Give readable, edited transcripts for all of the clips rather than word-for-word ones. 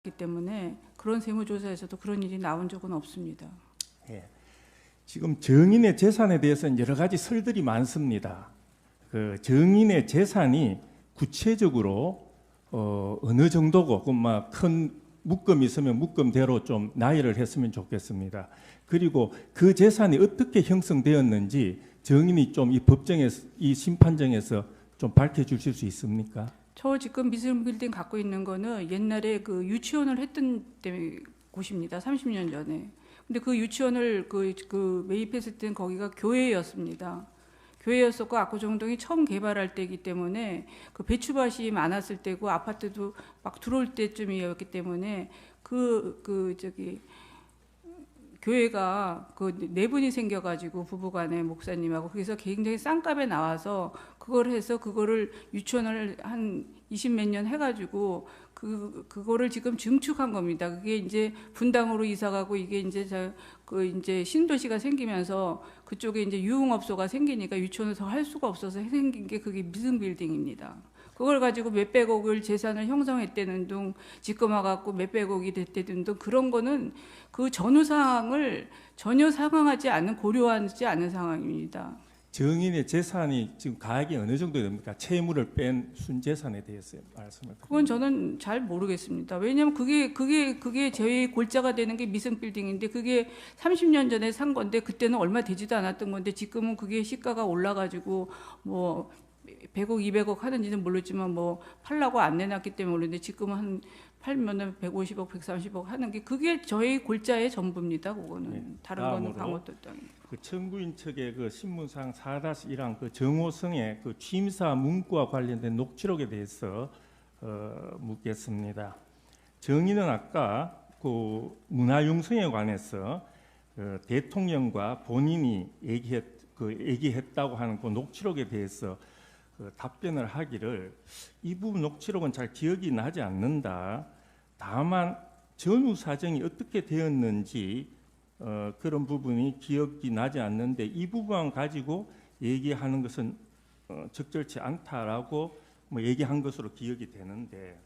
않았기 때문에 그런 세무조사에서도 그런 일이 나온 적은 없습니다. 예. 지금 정인의 재산에 대해서는 여러 가지 설들이 많습니다. 그 정인의 재산이 구체적으로 어느 정도고 큰 묶음이 있으면 묶음대로 좀 나열을 했으면 좋겠습니다. 그리고 그 재산이 어떻게 형성되었는지 정인이 좀 이 법정에서 이 심판정에서 좀 밝혀주실 수 있습니까? 저 지금 미술빌딩 갖고 있는 거는 옛날에 그 유치원을 했던 곳입니다. 30년 전에. 근데 그 유치원을 매입했을 때는 거기가 교회였습니다. 교회였었고 압구정동이 처음 개발할 때이기 때문에 그 배추밭이 많았을 때고 아파트도 막 들어올 때쯤이었기 때문에 교회가 네 분이 생겨가지고 부부간에 목사님하고 그래서 굉장히 싼값에 나와서 그걸 해서 그거를 유치원을 한 20몇 년 해가지고 그거를 지금 증축한 겁니다. 그게 이제 분당으로 이사가고 이게 이제 이제 신도시가 생기면서 그쪽에 이제 유흥업소가 생기니까 유치원을 더 할 수가 없어서 생긴 게 그게 미승빌딩입니다. 그걸 가지고 몇백억을 재산을 형성했다는 둥 집금화갖고 몇백억이 됐다는 둥 그런 거는 그 전후 사항을 전혀 상황하지 않은 고려하지 않은 상황입니다. 정인의 재산이 지금 가액이 어느 정도 됩니까? 채무를 뺀 순재산에 대해서 말씀을. 그건 저는 잘 모르겠습니다. 왜냐하면 그게 저희 골자가 되는 게 미승빌딩인데 그게 30년 전에 산 건데 그때는 얼마 되지도 않았던 건데 지금은 그게 시가가 올라가지고 뭐 100억, 200억 하는지는 모르지만 뭐 팔라고 안 내놨기 때문에 모르는데 지금은 한 팔면은 150억, 130억 하는 게 그게 저희 골자의 전부입니다. 그거는 네. 다른 거는 아무것도 없답니다. 그 청구인 측의 그 신문상 4-1항 그 정호성의 그 취임사 문구와 관련된 녹취록에 대해서 묻겠습니다. 정의는 아까 그 문화융성에 관해서 대통령과 본인이 얘기했다고 하는 그 녹취록에 대해서 답변을 하기를 이 부분 녹취록은 잘 기억이 나지 않는다. 다만 전후 사정이 어떻게 되었는지 그런 부분이 기억이 나지 않는데 이 부분 가지고 얘기하는 것은 적절치 않다라고 뭐 얘기한 것으로 기억이 되는데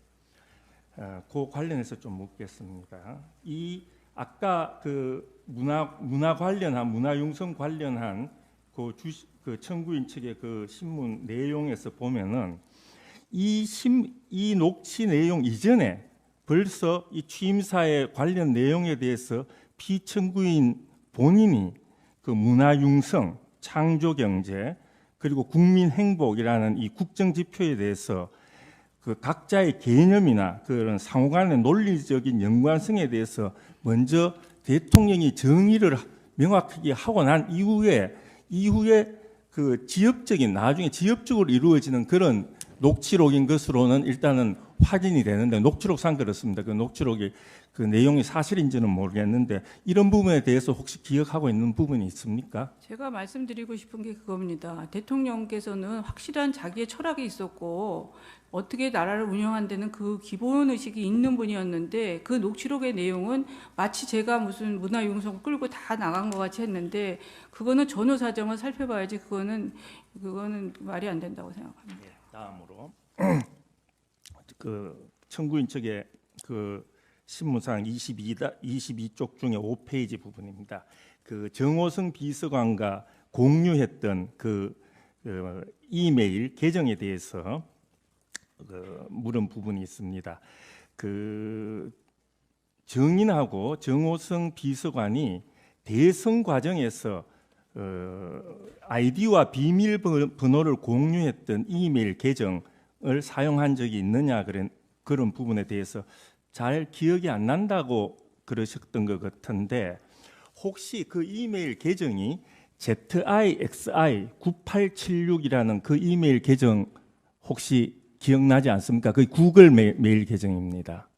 그 관련해서 좀 묻겠습니다. 이 아까 그 문화 관련한 문화융성 관련한 그 청구인 측의 그 신문 내용에서 보면은 이 녹취 내용 이전에 벌써 이 취임사의 관련 내용에 대해서 피청구인 본인이 그 문화융성, 창조경제 그리고 국민행복이라는 이 국정지표에 대해서 그 각자의 개념이나 그런 상호간의 논리적인 연관성에 대해서 먼저 대통령이 정의를 명확하게 하고 난 이후에 그 나중에 지엽적으로 이루어지는 그런 녹취록인 것으로는 일단은 확인이 되는데 녹취록상 그렇습니다. 그 녹취록이 그 내용이 사실인지는 모르겠는데 이런 부분에 대해서 혹시 기억하고 있는 부분이 있습니까? 제가 말씀드리고 싶은 게 그겁니다. 대통령께서는 확실한 자기의 철학이 있었고 어떻게 나라를 운영한다는 그 기본 의식이 있는 분이었는데 그 녹취록의 내용은 마치 제가 무슨 문화융성 끌고 다 나간 것 같이 했는데 그거는 전후 사정을 살펴봐야지 그거는 말이 안 된다고 생각합니다. 네, 다음으로 그 청구인 측의 그 신문상 22쪽 중에 5페이지 부분입니다. 그 정호성 비서관과 공유했던 그 이메일 계정에 대해서 물은 부분이 있습니다. 그 정인하고 정호성 비서관이 대선 과정에서 아이디와 비밀번호를 공유했던 이메일 계정을 사용한 적이 있느냐 그런 부분에 대해서 잘 기억이 안 난다고 그러셨던 것 같은데 혹시 그 이메일 계정이 ZIXI9876이라는 그 이메일 계정 혹시 기억나지 않습니까? 그 구글 메일 계정입니다.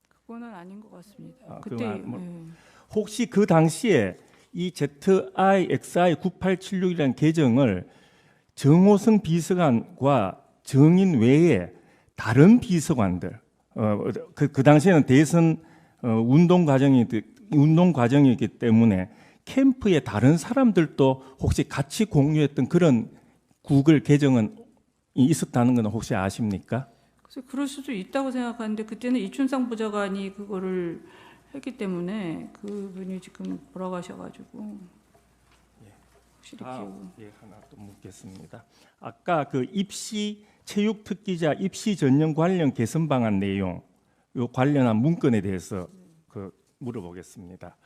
그거는 아닌 것 같습니다. 혹시 그 당시에 이 ZIXI9876이라는 계정을 정호성 비서관과 정인 외에 다른 비서관들 그 당시에는 대선 운동 과정이기 때문에 캠프의 다른 사람들도 혹시 같이 공유했던 그런 구글 계정은 있었다는 건 혹시 아십니까? 그래서 그럴 수도 있다고 생각하는데 그때는 이춘상 보좌관이 그거를 했기 때문에 그분이 지금 돌아가셔가지고 확실히 기억은. 예, 하나 또 묻겠습니다. 아까 그 입시 체육 특기자 입시 전형 관련 개선 방안 내용, 요 관련한 문건에 대해서 물어보겠습니다.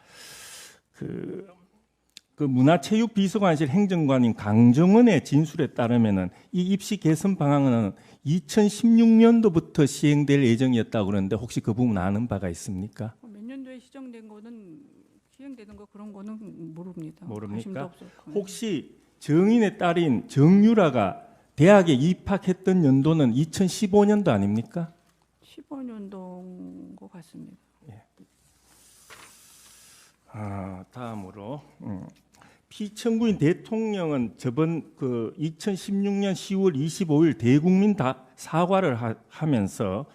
그 문화체육비서관실 행정관인 강정원의 진술에 따르면은 이 입시 개선 방안은 2016년도부터 시행될 예정이었다고 그러는데 혹시 그 부분 아는 바가 있습니까? 몇 년도에 시정된 거는 시행되는 거 그런 거는 모릅니다. 모릅니까? 관심도 없었고. 혹시 정인의 딸인 정유라가 대학에 입학했던 연도는 2015년도 아닙니까? 15년도인 것 같습니다. 다음으로 피청구인 대통령은 저번 그 2016년 10월 25일 대국민 사과를 하면서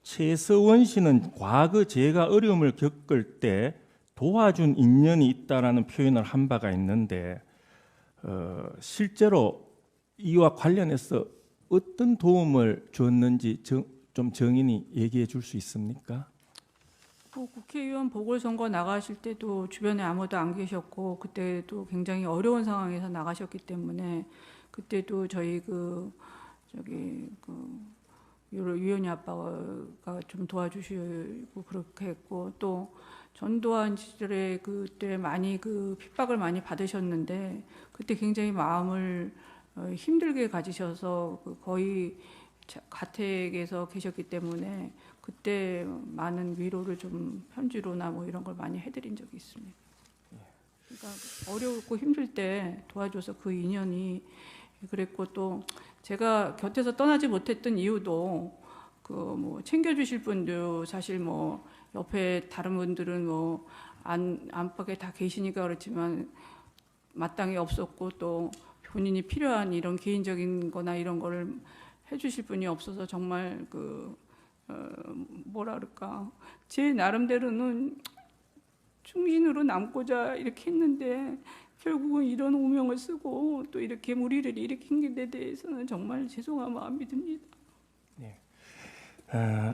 최서원 씨는 과거 제가 어려움을 겪을 때 도와준 인연이 있다라는 표현을 한 바가 있는데 실제로 이와 관련해서 어떤 도움을 줬는지 좀 정인이 얘기해 줄 수 있습니까? 국회의원 보궐선거 나가실 때도 주변에 아무도 안 계셨고 그때도 굉장히 어려운 상황에서 나가셨기 때문에 그때도 저희 유연이 아빠가 좀 도와주시고 그렇게 했고 또 전두환 시절에 그때 많이 핍박을 많이 받으셨는데 그때 굉장히 마음을 힘들게 가지셔서 거의 가택에서 계셨기 때문에 그때 많은 위로를 좀 편지로나 뭐 이런 걸 많이 해드린 적이 있습니다. 그러니까 어렵고 힘들 때 도와줘서 그 인연이 그랬고 또 제가 곁에서 떠나지 못했던 이유도 챙겨주실 분도 사실 옆에 다른 분들은 안팎에 다 계시니까 그렇지만 마땅히 없었고 또 본인이 필요한 이런 개인적인 거나 이런 거를 해주실 분이 없어서 정말 뭐라 그럴까 제 나름대로는 충신으로 남고자 이렇게 했는데 결국은 이런 오명을 쓰고 또 이렇게 무리를 일으킨 데 대해서는 정말 죄송한 마음이 듭니다. 네.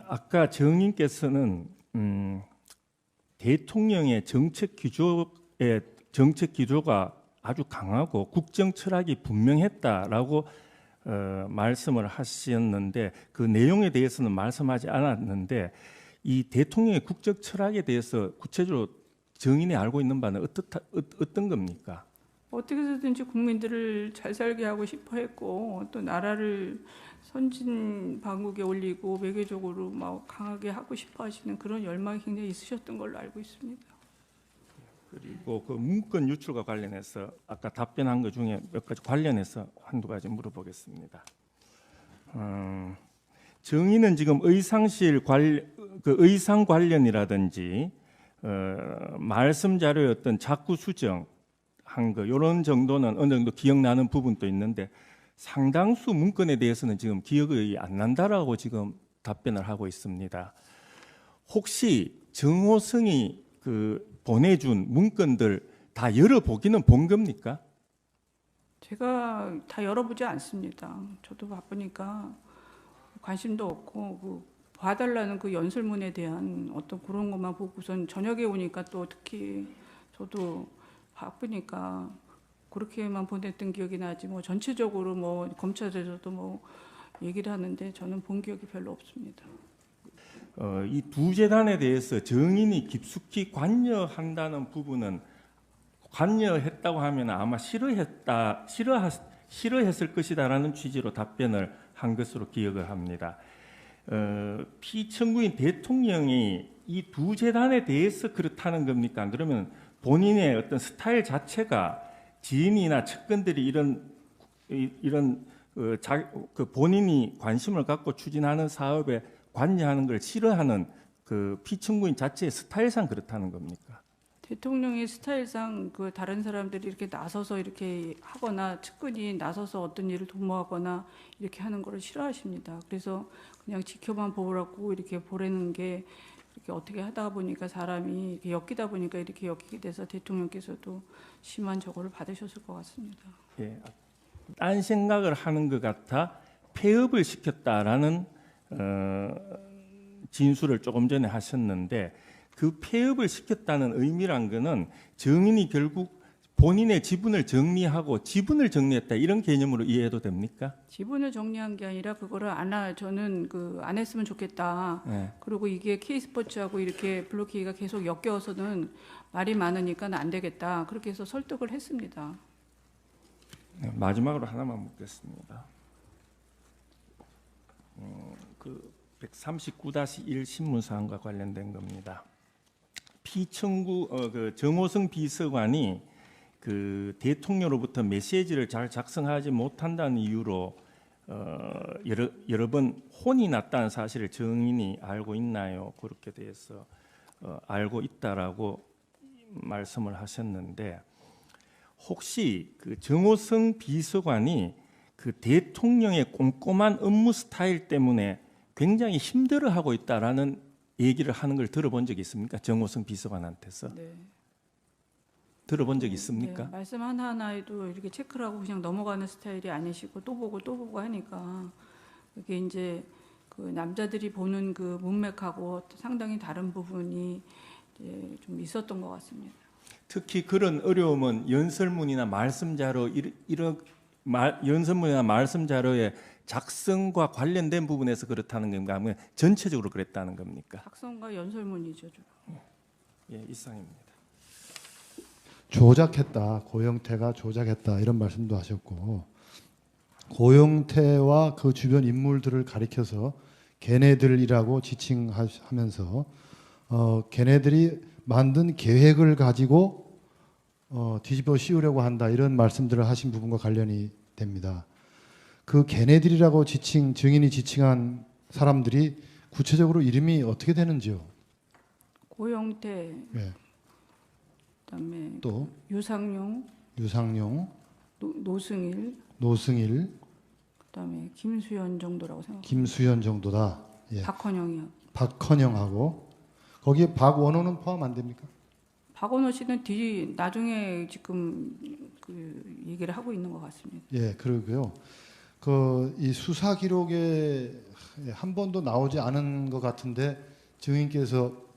아까 정인께서는 대통령의 정책 기조가 아주 강하고 국정 철학이 분명했다라고 말씀을 하셨는데 그 내용에 대해서는 말씀하지 않았는데 이 대통령의 국정 철학에 대해서 구체적으로 정인이 알고 있는 바는 어떤 겁니까? 어떻게 해서든지 국민들을 잘 살게 하고 싶어 했고 또 나라를 선진방국에 올리고 외교적으로 강하게 하고 싶어 하시는 그런 열망이 굉장히 있으셨던 걸로 알고 있습니다. 그리고 그 문건 유출과 관련해서 아까 답변한 것 중에 몇 가지 관련해서 한두 가지 물어보겠습니다. 정의는 지금 의상 관련이라든지 말씀 자료의 어떤 자꾸 수정한 거 이런 정도는 어느 정도 기억나는 부분도 있는데 상당수 문건에 대해서는 지금 기억이 안 난다라고 지금 답변을 하고 있습니다. 혹시 정호성이 보내준 문건들 다 열어보기는 본 겁니까? 제가 다 열어보지 않습니다. 저도 바쁘니까 관심도 없고 봐달라는 그 연설문에 대한 어떤 그런 것만 보고선 저녁에 오니까 또 특히 저도 바쁘니까 그렇게만 보냈던 기억이 나지 전체적으로 검찰에서도 얘기를 하는데 저는 본 기억이 별로 없습니다. 이 두 재단에 대해서 정인이 깊숙이 관여한다는 부분은 관여했다고 하면 아마 싫어했을 것이다라는 취지로 답변을 한 것으로 기억을 합니다. 피청구인 대통령이 이 두 재단에 대해서 그렇다는 겁니까? 그러면 본인의 어떤 스타일 자체가 지인이나 측근들이 이런 본인이 관심을 갖고 추진하는 사업에 관여하는 걸 싫어하는 피청구인 자체의 스타일상 그렇다는 겁니까? 대통령의 스타일상 다른 사람들이 이렇게 나서서 이렇게 하거나 측근이 나서서 어떤 일을 도모하거나 이렇게 하는 거를 싫어하십니다. 그래서 그냥 지켜만 보라고 이렇게 보내는 게 이렇게 어떻게 하다 보니까 사람이 이렇게 엮이다 보니까 이렇게 엮이게 돼서 대통령께서도 심한 저거를 받으셨을 것 같습니다. 예, 딴 생각을 하는 것 같아 폐업을 시켰다라는 진술을 조금 전에 하셨는데 그 폐업을 시켰다는 의미란 거는 증인이 결국 본인의 지분을 정리하고 지분을 정리했다 이런 개념으로 이해해도 됩니까? 지분을 정리한 게 아니라 그거를 저는 안 했으면 좋겠다. 네. 그리고 이게 K스포츠하고 이렇게 블로케이가 계속 엮여서는 말이 많으니까 안 되겠다. 그렇게 해서 설득을 했습니다. 네, 마지막으로 하나만 묻겠습니다. 그 139-1 신문사항과 관련된 겁니다. 피청구 그 정호성 비서관이 그 대통령으로부터 메시지를 잘 작성하지 못한다는 이유로 여러 번 혼이 났다는 사실을 증인이 알고 있나요? 그렇게 돼서 알고 있다라고 말씀을 하셨는데 혹시 그 정호성 비서관이 그 대통령의 꼼꼼한 업무 스타일 때문에 굉장히 힘들어하고 있다라는 얘기를 하는 걸 들어본 적이 있습니까? 정호성 비서관한테서 네. 들어본 적 있습니까? 네, 말씀 하나하나에도 이렇게 체크를 하고 그냥 넘어가는 스타일이 아니시고 또 보고 하니까 그게 이제 그 남자들이 보는 그 문맥하고 상당히 다른 부분이 이제 좀 있었던 것 같습니다. 특히 그런 어려움은 연설문이나 말씀 자료 연설문이나 말씀 자료의 작성과 관련된 부분에서 그렇다는 건가 하면 전체적으로 그랬다는 겁니까? 작성과 연설문이죠. 예, 이상입니다. 조작했다. 고영태가 조작했다. 이런 말씀도 하셨고 고영태와 그 주변 인물들을 가리켜서 걔네들이라고 지칭하면서 걔네들이 만든 계획을 가지고 뒤집어 씌우려고 한다. 이런 말씀들을 하신 부분과 관련이 됩니다. 그 걔네들이라고 증인이 지칭한 사람들이 구체적으로 이름이 어떻게 되는지요? 고영태, 네. 그다음에 또 유상용, 노승일, 그다음에 김수현 정도라고 생각합니다. 김수현 정도다. 예. 박헌영이요. 박헌영하고 거기에 박원호는 포함 안 됩니까? 박원호 씨는 나중에 지금 그 얘기를 하고 있는 것 같습니다. 예, 그러고요. 이 수사 기록에 한 번도 나오지 않은 것 같은데 증인께서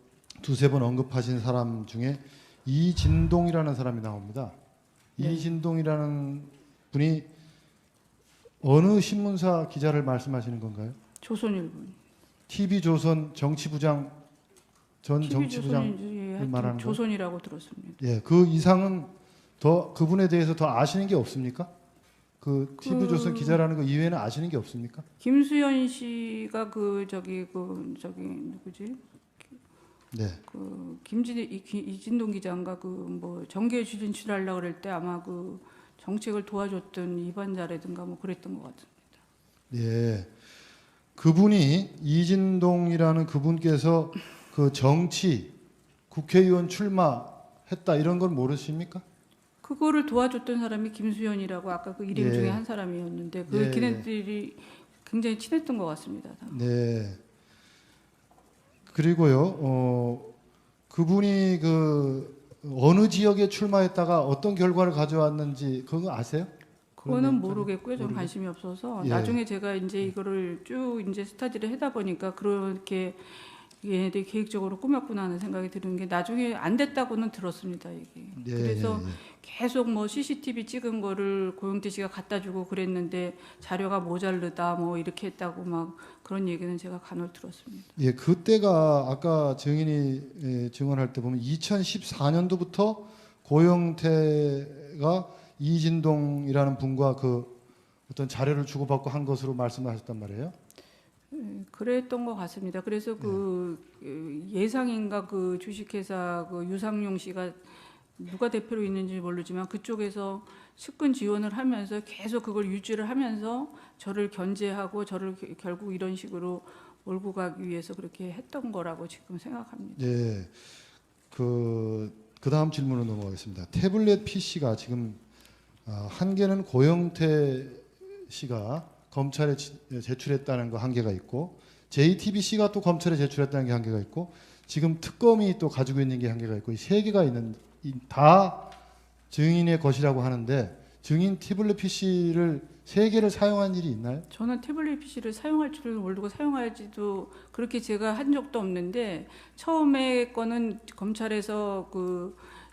두세 번 언급하신 사람 중에 이진동이라는 사람이 나옵니다. 네. 이진동이라는 분이 어느 신문사 기자를 말씀하시는 건가요? 조선일보. TV조선 정치부장 전 정치부장 말하는 거? 조선이라고 들었습니다. 예, 그 이상은 더 그분에 대해서 더 아시는 게 없습니까? 그 TV조선 기자라는 거 이외에는 아시는 게 없습니까? 김수현 씨가 누구지? 네. 이진동 기자인가 정계 진출하려고 그럴 때 아마 그 정책을 도와줬던 이반자라든가 그랬던 것 같습니다. 예. 그분이 이진동이라는 그분께서 그 정치 국회의원 출마했다 이런 건 모르십니까? 그거를 도와줬던 사람이 김수현이라고 아까 그 이름 예. 중에 한 사람이었는데 예. 걔네들이 굉장히 친했던 것 같습니다. 다. 네. 그리고요, 그분이 어느 지역에 출마했다가 어떤 결과를 가져왔는지 그거 아세요? 그거는 모르겠고요. 저는 관심이 없어서 예. 나중에 제가 이제 이거를 쭉 이제 스터디를 하다 보니까 그렇게 얘네들이 계획적으로 꾸몄구나 하는 생각이 드는 게 나중에 안 됐다고는 들었습니다. 이게. 예, 그래서 예, 예. 계속 CCTV 찍은 거를 고영태 씨가 갖다 주고 그랬는데 자료가 모자르다 이렇게 했다고 그런 얘기는 제가 간혹 들었습니다. 예, 그때가 아까 증인이 증언할 때 보면 2014년도부터 고영태가 이진동이라는 분과 어떤 자료를 주고받고 한 것으로 말씀하셨단 말이에요. 그랬던 것 같습니다. 그래서 예상인가 주식회사 유상용 씨가 누가 대표로 있는지 모르지만 그쪽에서 측근 지원을 하면서 계속 그걸 유지를 하면서 저를 견제하고 저를 결국 이런 식으로 몰고 가기 위해서 그렇게 했던 거라고 지금 생각합니다. 예. 그 다음 질문으로 넘어가겠습니다. 태블릿 PC가 지금 한 개는 고영태 씨가 검찰에 제출했다는 거 한 개가 있고 JTBC가 또 검찰에 제출했다는 게 한 개가 있고 지금 특검이 또 가지고 있는 게 한 개가 있고 이 세 개가 있는 다 증인의 것이라고 하는데 증인 태블릿 PC를 3개를 사용한 일이 있나요? 저는 태블릿 PC를 사용할 줄을 모르고 사용하지도 그렇게 제가 한 적도 없는데 처음에 거는 검찰에서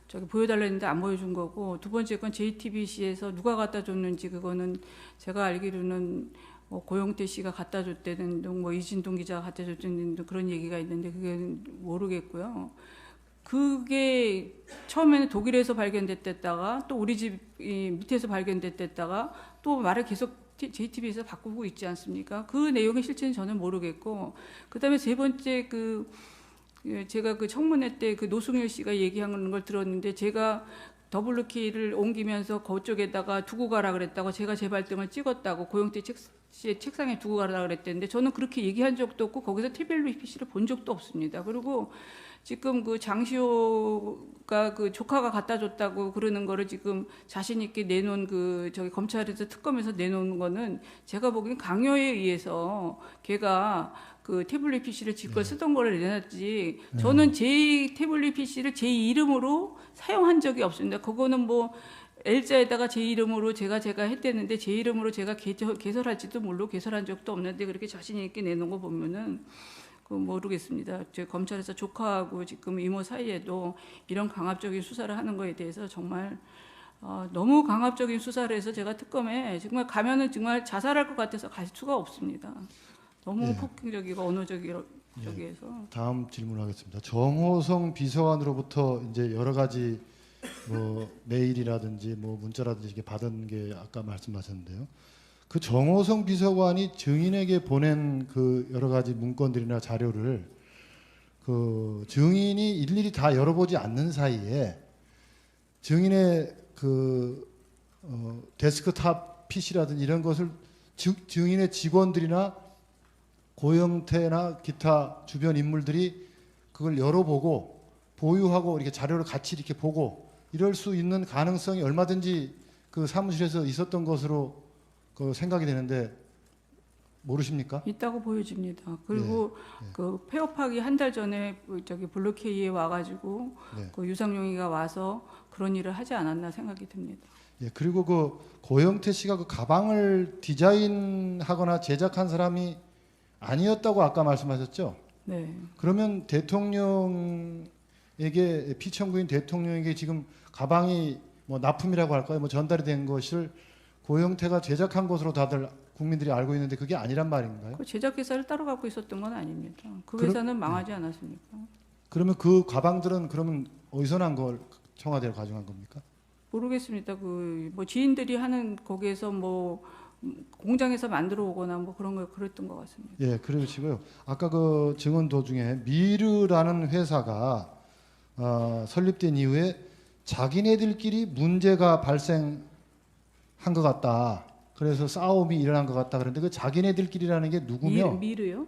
저기 보여달라 했는데 안 보여준 거고 두 번째 건 JTBC에서 누가 갖다 줬는지 그거는 제가 알기로는 고영태 씨가 갖다 줬다는 뭐 이진동 기자가 갖다 줬다는 그런 얘기가 있는데 그게 모르겠고요. 그게 처음에는 독일에서 발견됐다가 또 우리 집 밑에서 발견됐다가 또 말을 계속 JTBC에서 바꾸고 있지 않습니까? 그 내용의 실체는 저는 모르겠고 그다음에 세 번째 제가 그 청문회 때 그 노승일 씨가 얘기하는 걸 들었는데 제가 더블루키를 옮기면서 그쪽에다가 두고 가라 그랬다고 제가 제 발등을 찍었다고 고영태 씨의 책상에 두고 가라 그랬는데 저는 그렇게 얘기한 적도 없고 거기서 태블릿 PC를 본 적도 없습니다. 그리고 지금 그 장시호가 그 조카가 갖다 줬다고 그러는 거를 지금 자신 있게 내놓은 저기 검찰에서 특검에서 내놓은 거는 제가 보기엔 강요에 의해서 걔가 그 태블릿 PC를 지껏 쓰던 거를 내놨지. 저는 제 태블릿 PC를 제 이름으로 사용한 적이 없습니다. 그거는 뭐 L자에다가 제 이름으로 제가 했대는데 제 이름으로 제가 개설할지도 모르고 개설한 적도 없는데 그렇게 자신 있게 내놓은 거 보면은 모르겠습니다. 제 검찰에서 조카하고 지금 이모 사이에도 이런 강압적인 수사를 하는 거에 대해서 정말 너무 강압적인 수사를 해서 제가 특검에 정말 가면은 정말 자살할 것 같아서 갈 수가 없습니다. 너무 폭행적이고 언어적이해서. 다음 질문하겠습니다. 정호성 비서관으로부터 이제 여러 가지 뭐 메일이라든지 뭐 문자라든지 이렇게 받은 게 아까 말씀하셨는데요. 그 정호성 비서관이 증인에게 보낸 그 여러 가지 문건들이나 자료를 그 증인이 일일이 다 열어보지 않는 사이에 증인의 데스크탑 PC라든지 이런 것을 증인의 직원들이나 고영태나 기타 주변 인물들이 그걸 열어보고 보유하고 이렇게 자료를 같이 이렇게 보고 이럴 수 있는 가능성이 얼마든지 그 사무실에서 있었던 것으로 생각이 되는데 모르십니까? 있다고 보여집니다. 그리고 그 폐업하기 한 달 전에 저기 블루케이에 와가지고 그 유상용이가 와서 그런 일을 하지 않았나 생각이 듭니다. 예, 그리고 그 고영태 씨가 그 가방을 디자인하거나 제작한 사람이 아니었다고 아까 말씀하셨죠? 네. 그러면 대통령에게 피청구인 대통령에게 지금 가방이 뭐 납품이라고 할까요? 뭐 전달이 된 것을 고영태가 제작한 것으로 다들 국민들이 알고 있는데 그게 아니란 말인가요? 그 제작 회사를 따로 갖고 있었던 건 아닙니다. 그 회사는 망하지 않았습니까? 그러면 그 가방들은 그러면 어디서 난 걸 청와대로 가져간 겁니까? 모르겠습니다. 뭐 지인들이 하는 거기에서 뭐 공장에서 만들어 오거나 뭐 그런 걸 그랬던 것 같습니다. 예, 그러시고요. 아까 그 증언 도중에 미르라는 회사가 설립된 이후에 자기네들끼리 문제가 발생한 것 같다. 그래서 싸움이 일어난 것 같다. 그런데 그 자기네들끼리라는 게 누구며? 미르요?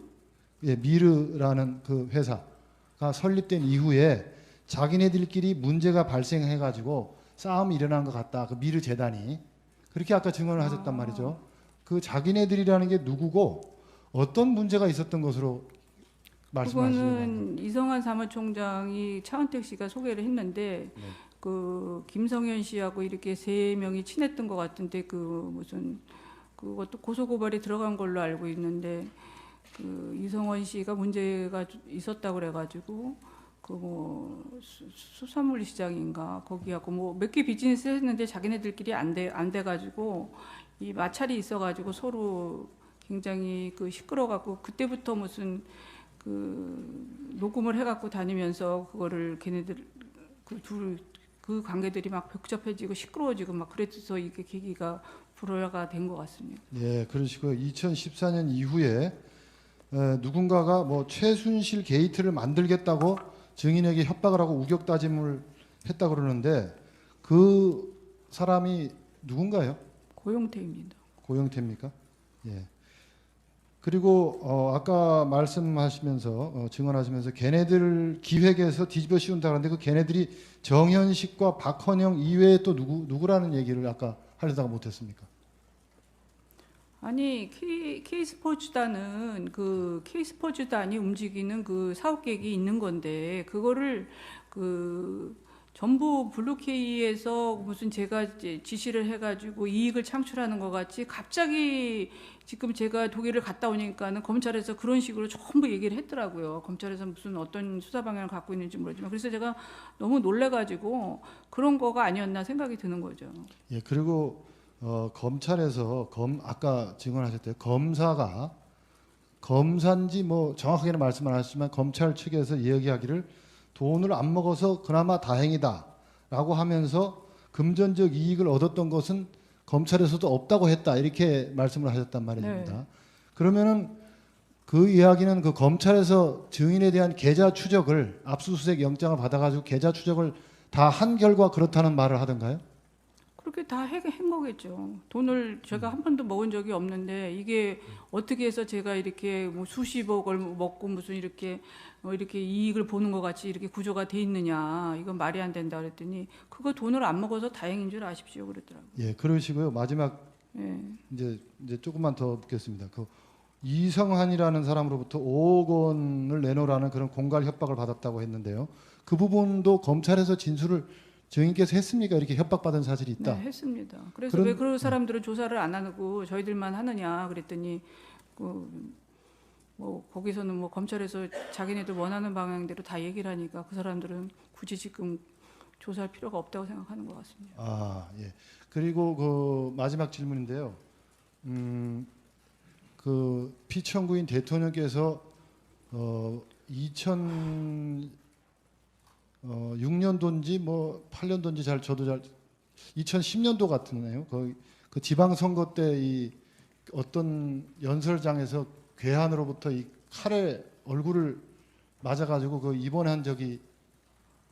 예, 미르라는 그 회사가 설립된 이후에 자기네들끼리 문제가 발생해가지고 싸움이 일어난 것 같다. 그 미르 재단이 그렇게 아까 증언을 하셨단 말이죠. 그 자기네들이라는 게 누구고 어떤 문제가 있었던 것으로 말씀하시는 건가요? 그거는 이성환 사무총장이 차은택 씨가 소개를 했는데 그 김성현 씨하고 이렇게 세 명이 친했던 것 같은데 그것도 고소고발이 들어간 걸로 알고 있는데 그 이성원 씨가 문제가 있었다고 그래가지고 수산물 시장인가 거기하고 뭐 몇 개 비즈니스 했는데 자기네들끼리 안 돼가지고 이 마찰이 있어가지고 서로 굉장히 시끄러워갖고 그때부터 무슨 녹음을 해갖고 다니면서 그거를 걔네들 그 관계들이 막 복잡해지고 시끄러워지고 막 그래서 이게 계기가 불화가 된 것 같습니다. 예, 그러시고요. 2014년 이후에 누군가가 뭐 최순실 게이트를 만들겠다고 증인에게 협박을 하고 우격다짐을 했다 그러는데 그 사람이 누군가요? 고영태입니다. 고영태입니까? 예. 그리고 아까 말씀하시면서 증언하시면서 걔네들 기획에서 뒤집어 씌운다 그러는데 그 걔네들이 정현식과 박헌영 이외에 또 누구라는 얘기를 아까 하려다가 못했습니까? 아니 K스포츠단은 K스포츠단이 움직이는 그 사업 계획이 있는 건데 그거를 전부 블루케이에서 무슨 제가 이제 지시를 해가지고 이익을 창출하는 것 같이 갑자기 지금 제가 독일을 갔다 오니까는 검찰에서 그런 식으로 전부 얘기를 했더라고요. 검찰에서 무슨 어떤 수사 방향을 갖고 있는지 모르지만 그래서 제가 너무 놀래가지고 그런 거가 아니었나 생각이 드는 거죠. 예, 그리고 검찰에서 아까 증언하셨대요. 검사가 검사인지 뭐 정확하게는 말씀 안 하셨지만 검찰 측에서 이야기하기를 돈을 안 먹어서 그나마 다행이다라고 하면서 금전적 이익을 얻었던 것은 검찰에서도 없다고 했다 이렇게 말씀을 하셨단 말입니다. 네. 그러면은 그 이야기는 그 검찰에서 증인에 대한 계좌 추적을 압수수색 영장을 받아가지고 계좌 추적을 다 한 결과 그렇다는 말을 하던가요? 그렇게 다 한 거겠죠. 돈을 제가 한 번도 먹은 적이 없는데 이게 어떻게 해서 제가 이렇게 뭐 수십억을 먹고 무슨 이렇게 이렇게 이익을 보는 것 같이 이렇게 구조가 돼 있느냐. 이건 말이 안 된다 그랬더니 그거 돈을 안 먹어서 다행인 줄 아십시오 그랬더라고요. 예, 그러시고요. 마지막 예. 이제 조금만 더 묻겠습니다. 그 이성한이라는 사람으로부터 5억 원을 내놓으라는 그런 공갈 협박을 받았다고 했는데요. 그 부분도 검찰에서 진술을 증인께서 했습니까? 이렇게 협박받은 사실이 있다. 네, 했습니다. 그래서 그런- 왜 그런 사람들은 조사를 안 하고 저희들만 하느냐 그랬더니 뭐 거기서는 뭐 검찰에서 자기네들 원하는 방향대로 다 얘기를 하니까 그 사람들은 굳이 지금 조사할 필요가 없다고 생각하는 것 같습니다. 아, 예. 그리고 그 마지막 질문인데요. 그 피청구인 대통령께서 2006년도인지 뭐 8년도인지 저도 잘 2010년도 같은데요. 그 지방선거 때 이 어떤 연설장에서 괴한으로부터 이 칼에 얼굴을 맞아가지고 그 입원한 적이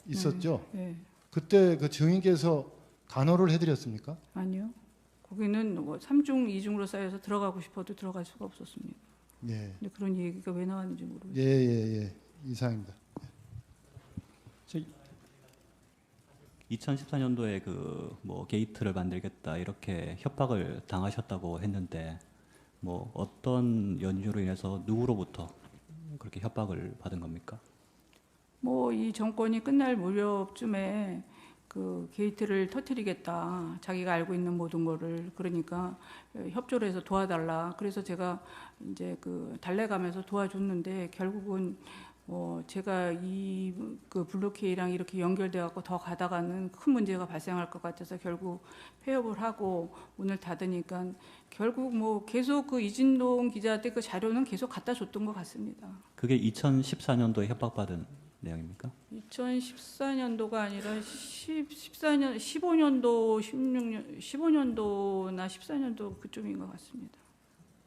있었죠. 네. 그때 그 증인께서 간호를 해드렸습니까? 아니요. 거기는 뭐 3중, 2중으로 쌓여서 들어가고 싶어도 들어갈 수가 없었습니다. 예, 근데 그런 얘기가 왜 나왔는지 모르겠어요. 예. 이상입니다. 2014년도에 그 뭐 게이트를 만들겠다 이렇게 협박을 당하셨다고 했는데 뭐 어떤 연유로 인해서 누구로부터 그렇게 협박을 받은 겁니까? 뭐 이 정권이 끝날 무렵쯤에 그 게이트를 터뜨리겠다. 자기가 알고 있는 모든 거를 그러니까 협조를 해서 도와달라. 그래서 제가 이제 그 달래가면서 도와줬는데 결국은 제가 이 그 블루케이랑 이렇게 연결돼 갖고 더 가다가는 큰 문제가 발생할 것 같아서 결국 폐업을 하고 문을 닫으니까 결국 뭐 계속 그 이진동 기자한테 그 자료는 계속 갖다 줬던 것 같습니다. 그게 2014년도에 협박받은 내용입니까? 2014년도가 아니라 14년, 15년도, 16년, 15년도나 14년도 그쯤인 것 같습니다.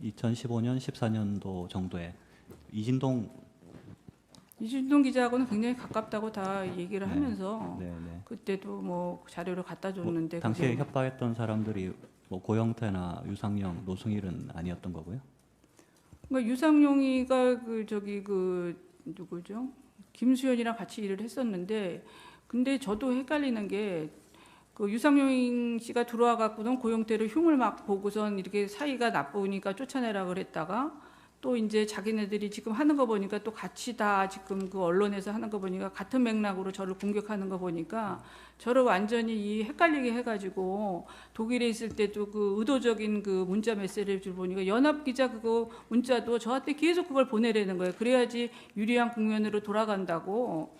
2015년, 14년도 정도에 이진동 이준동 기자하고는 굉장히 가깝다고 다 얘기를 네. 하면서 네. 그때도 뭐 자료를 갖다 줬는데 당시에 그게 협박했던 사람들이 뭐 고영태나 유상영, 노승일은 아니었던 거고요. 그러니까 유상용이가 그 누구죠? 김수현이랑 같이 일을 했었는데 근데 저도 헷갈리는 게 그 유상용 씨가 들어와 갖고는 고영태를 흉을 막 보고선 이렇게 사이가 나쁘니까 쫓아내라 그랬다가 또 이제 자기네들이 지금 하는 거 보니까 또 같이 다 지금 그 언론에서 하는 거 보니까 같은 맥락으로 저를 공격하는 거 보니까 저를 완전히 이 헷갈리게 해가지고 독일에 있을 때도 그 의도적인 그 문자 메시지를 보니까 연합 기자 그거 문자도 저한테 계속 그걸 보내라는 거예요. 그래야지 유리한 국면으로 돌아간다고.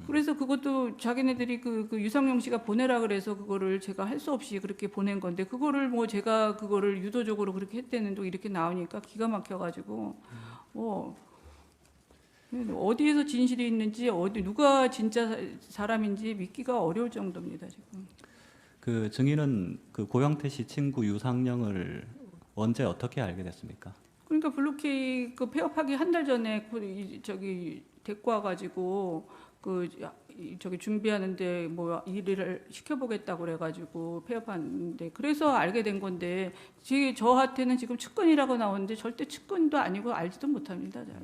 그래서 그것도 자기네들이 그 유상용 씨가 보내라 그래서 그거를 제가 할 수 없이 그렇게 보낸 건데 그거를 뭐 제가 그거를 유도적으로 그렇게 했다는 도 이렇게 나오니까 기가 막혀가지고 어디에서 진실이 있는지 누가 진짜 사람인지 믿기가 어려울 정도입니다 지금. 그 증인은 그 고영태 씨 친구 유상영을 언제 어떻게 알게 됐습니까? 그러니까 블루케이 그 폐업하기 한 달 전에 저기 데리고 와가지고 저기 준비하는데 뭐 일을 시켜보겠다고 그래가지고 폐업하는데 그래서 알게 된 건데 저한테는 지금 측근이라고 나오는데 절대 측근도 아니고 알지도 못합니다. 잘.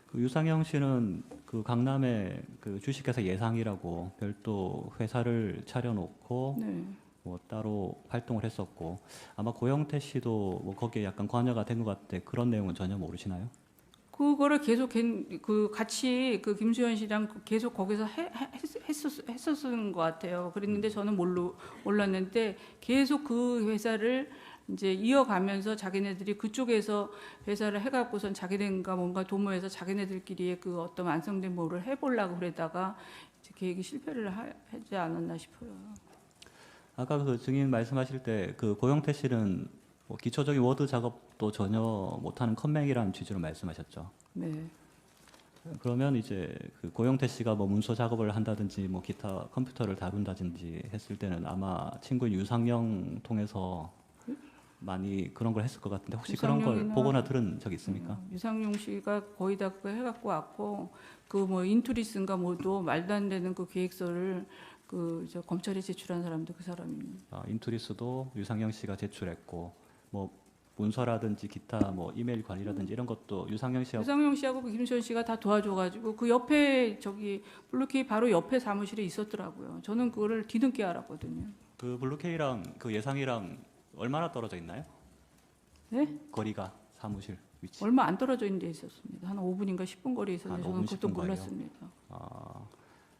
그 유상영 씨는 그 강남에 그 주식회사 예상이라고 별도 회사를 차려놓고 네. 뭐 따로 활동을 했었고 아마 고영태 씨도 뭐 거기에 약간 관여가 된 것 같은데 그런 내용은 전혀 모르시나요? 그거를 계속 그 같이 그 김수현 씨랑 계속 거기서 했었는 것 같아요. 그랬는데 저는 몰랐는데 계속 그 회사를 이제 이어가면서 자기네들이 그쪽에서 회사를 해갖고선 자기네가 뭔가 도모해서 자기네들끼리의 그 어떤 완성된 뭐를 해보려고 그러다가 이제 계획이 실패를 하지 않았나 싶어요. 아까 그 증인 말씀하실 때 그 고영태 씨는 뭐 기초적인 워드 작업도 전혀 못하는 컴맹이라는 취지로 말씀하셨죠. 네. 그러면 이제 그 고영태 씨가 뭐 문서 작업을 한다든지 뭐 기타 컴퓨터를 다룬다든지 했을 때는 아마 친구인 유상영 통해서 많이 그런 걸 했을 것 같은데 혹시 그런 걸 유상영이나- 보거나 들은 적 있습니까? 유상용 씨가 거의 다 그거 해갖고 왔고 그 뭐 인투리스인가 뭐도 말도 안 되는 그 계획서를 그 저 검찰에 제출한 사람도 그 사람입니다. 아, 인투리스도 유상영 씨가 제출했고 뭐 문서라든지 기타 뭐 이메일 관리라든지 이런 것도 유상영 씨하고 유상용 씨하고 그 김수현 씨가 다 도와줘가지고 그 옆에 저기 블루케이 바로 옆에 사무실에 있었더라고요. 저는 그거를 뒤늦게 알았거든요. 그 블루케이랑 그 예상이랑 얼마나 떨어져 있나요? 네? 거리가 사무실 위치. 얼마 안 떨어져 있는 데 있었습니다. 한 5분인가 10분 거리에 있었는데 한 저는 5분, 그것도 10분 거리요? 몰랐습니다. 아,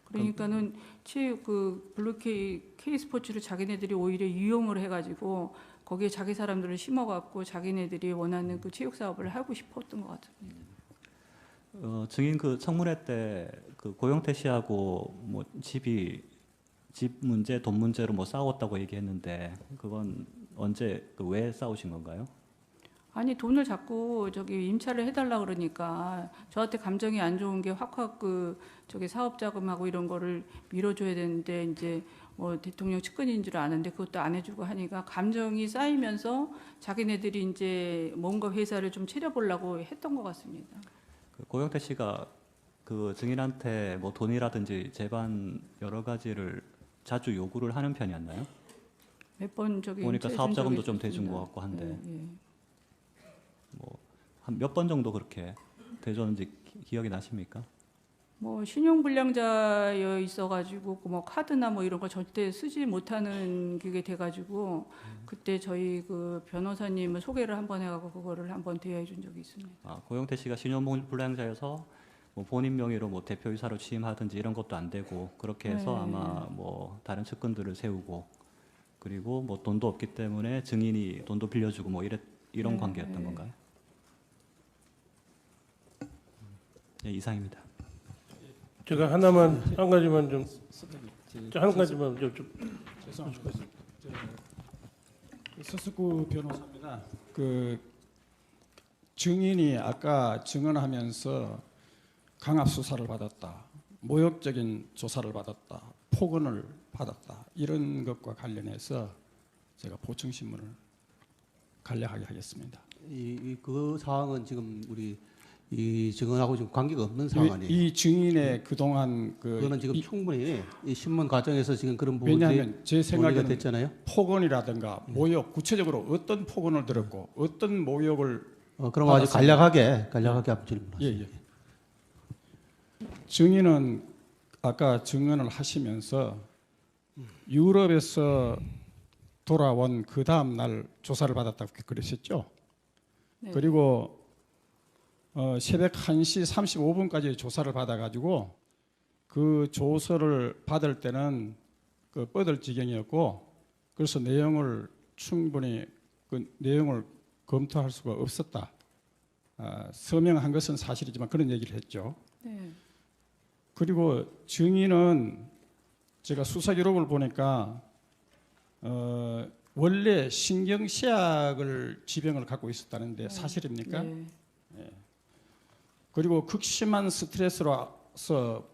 그러니까는 체육 그 블루케이 K스포츠를 자기네들이 오히려 이용을 해가지고 거기에 자기 사람들을 심어갖고 자기네들이 원하는 그 체육 사업을 하고 싶었던 것 같습니다. 증인 그 청문회 때 그 고영태 씨하고 뭐 집 문제, 돈 문제로 뭐 싸웠다고 얘기했는데 그건 언제 그 왜 싸우신 건가요? 아니 돈을 자꾸 저기 임차를 해달라 그러니까 저한테 감정이 안 좋은 게 확확 그 저기 사업 자금하고 이런 거를 밀어줘야 되는데 이제 뭐 대통령 측근인 줄 아는데 그것도 안 해주고 하니까 감정이 쌓이면서 자기네들이 이제 뭔가 회사를 좀 차려보려고 했던 것 같습니다. 그 고영태 씨가 그 증인한테 뭐 돈이라든지 재반 여러 가지를 자주 요구를 하는 편이었나요? 몇 번 저기 보니까 임차해 사업 준 적이 자금도 좀 대준 있었습니다. 것 같고 한데. 예, 예. 한 몇 번 정도 그렇게 대줬는지 기억이 나십니까? 뭐 신용불량자여 있어가지고 뭐 카드나 뭐 이런 거 절대 쓰지 못하는 그게 돼가지고 그때 저희 그 변호사님을 소개를 한번 해가고 그거를 한번 대여해 준 적이 있습니다. 아, 고영태 씨가 신용불량자여서 뭐 본인 명의로 뭐 대표이사로 취임하든지 이런 것도 안 되고 그렇게 해서 네. 아마 뭐 다른 측근들을 세우고 그리고 뭐 돈도 없기 때문에 증인이 돈도 빌려주고 뭐 이런 네, 관계였던 네. 건가요? 예, 이상입니다. 제가 한 가지만 좀 죄송합니다. 서석구 변호사입니다. 그 증인이 아까 증언하면서 강압 수사를 받았다, 모욕적인 조사를 받았다, 폭언을 받았다 이런 것과 관련해서 제가 보충 신문을 간략하게 하겠습니다. 그 사항은 지금 우리 이 증언하고 지금 관계가 없는 상황 아니에요. 이 증인의 그동안 그거는 지금 충분히 이 신문 과정에서 지금 그런 부분들이 왜냐하면 제 논의가 생각에는 됐잖아요. 폭언이라든가 모욕, 구체적으로 어떤 폭언을 들었고 어떤 모욕을 그럼 아주 받았습니다. 간략하게 한번 질문하세요. 예. 증인은 아까 증언을 하시면서 유럽에서 돌아온 그 다음 날 조사를 받았다고 그러셨죠. 네. 그리고 새벽 1시 35분까지 조사를 받아가지고 그 조서를 받을 때는 그 뻗을 지경이었고 그래서 내용을 충분히 그 내용을 검토할 수가 없었다. 서명한 것은 사실이지만 그런 얘기를 했죠. 네. 그리고 증인은 제가 수사 기록을 보니까 원래 신경쇠약을 지병을 갖고 있었다는데 사실입니까? 네. 그리고 극심한 스트레스로서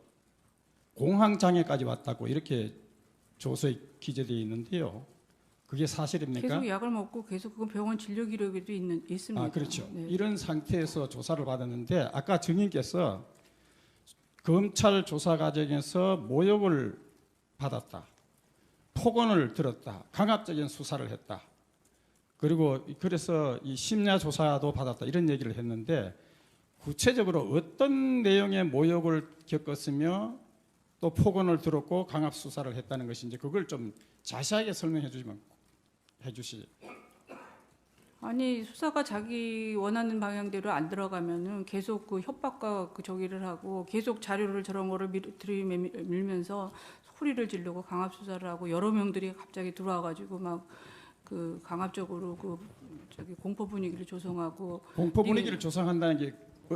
공황 장애까지 왔다고 이렇게 조서에 기재되어 있는데요. 그게 사실입니까? 계속 약을 먹고 계속 그건 병원 진료 기록에도 있습니다. 그렇죠. 네. 이런 상태에서 조사를 받았는데 아까 증인께서 검찰 조사 과정에서 모욕을 받았다, 폭언을 들었다, 강압적인 수사를 했다. 그리고 그래서 이 심야 조사도 받았다 이런 얘기를 했는데 구체적으로 어떤 내용의 모욕을 겪었으며 또 폭언을 들었고 강압 수사를 했다는 것인지 그걸 좀 자세하게 설명해 주시면 해주시. 아니 수사가 자기 원하는 방향대로 안 들어가면은 계속 그 협박과 그 저기를 하고 계속 자료를 저런 거를 들이밀면서 소리를 지르고 강압 수사를 하고 여러 명들이 갑자기 들어와가지고 막 그 강압적으로 그 저기 공포 분위기를 조성하고 공포 분위기를 조성한다는 게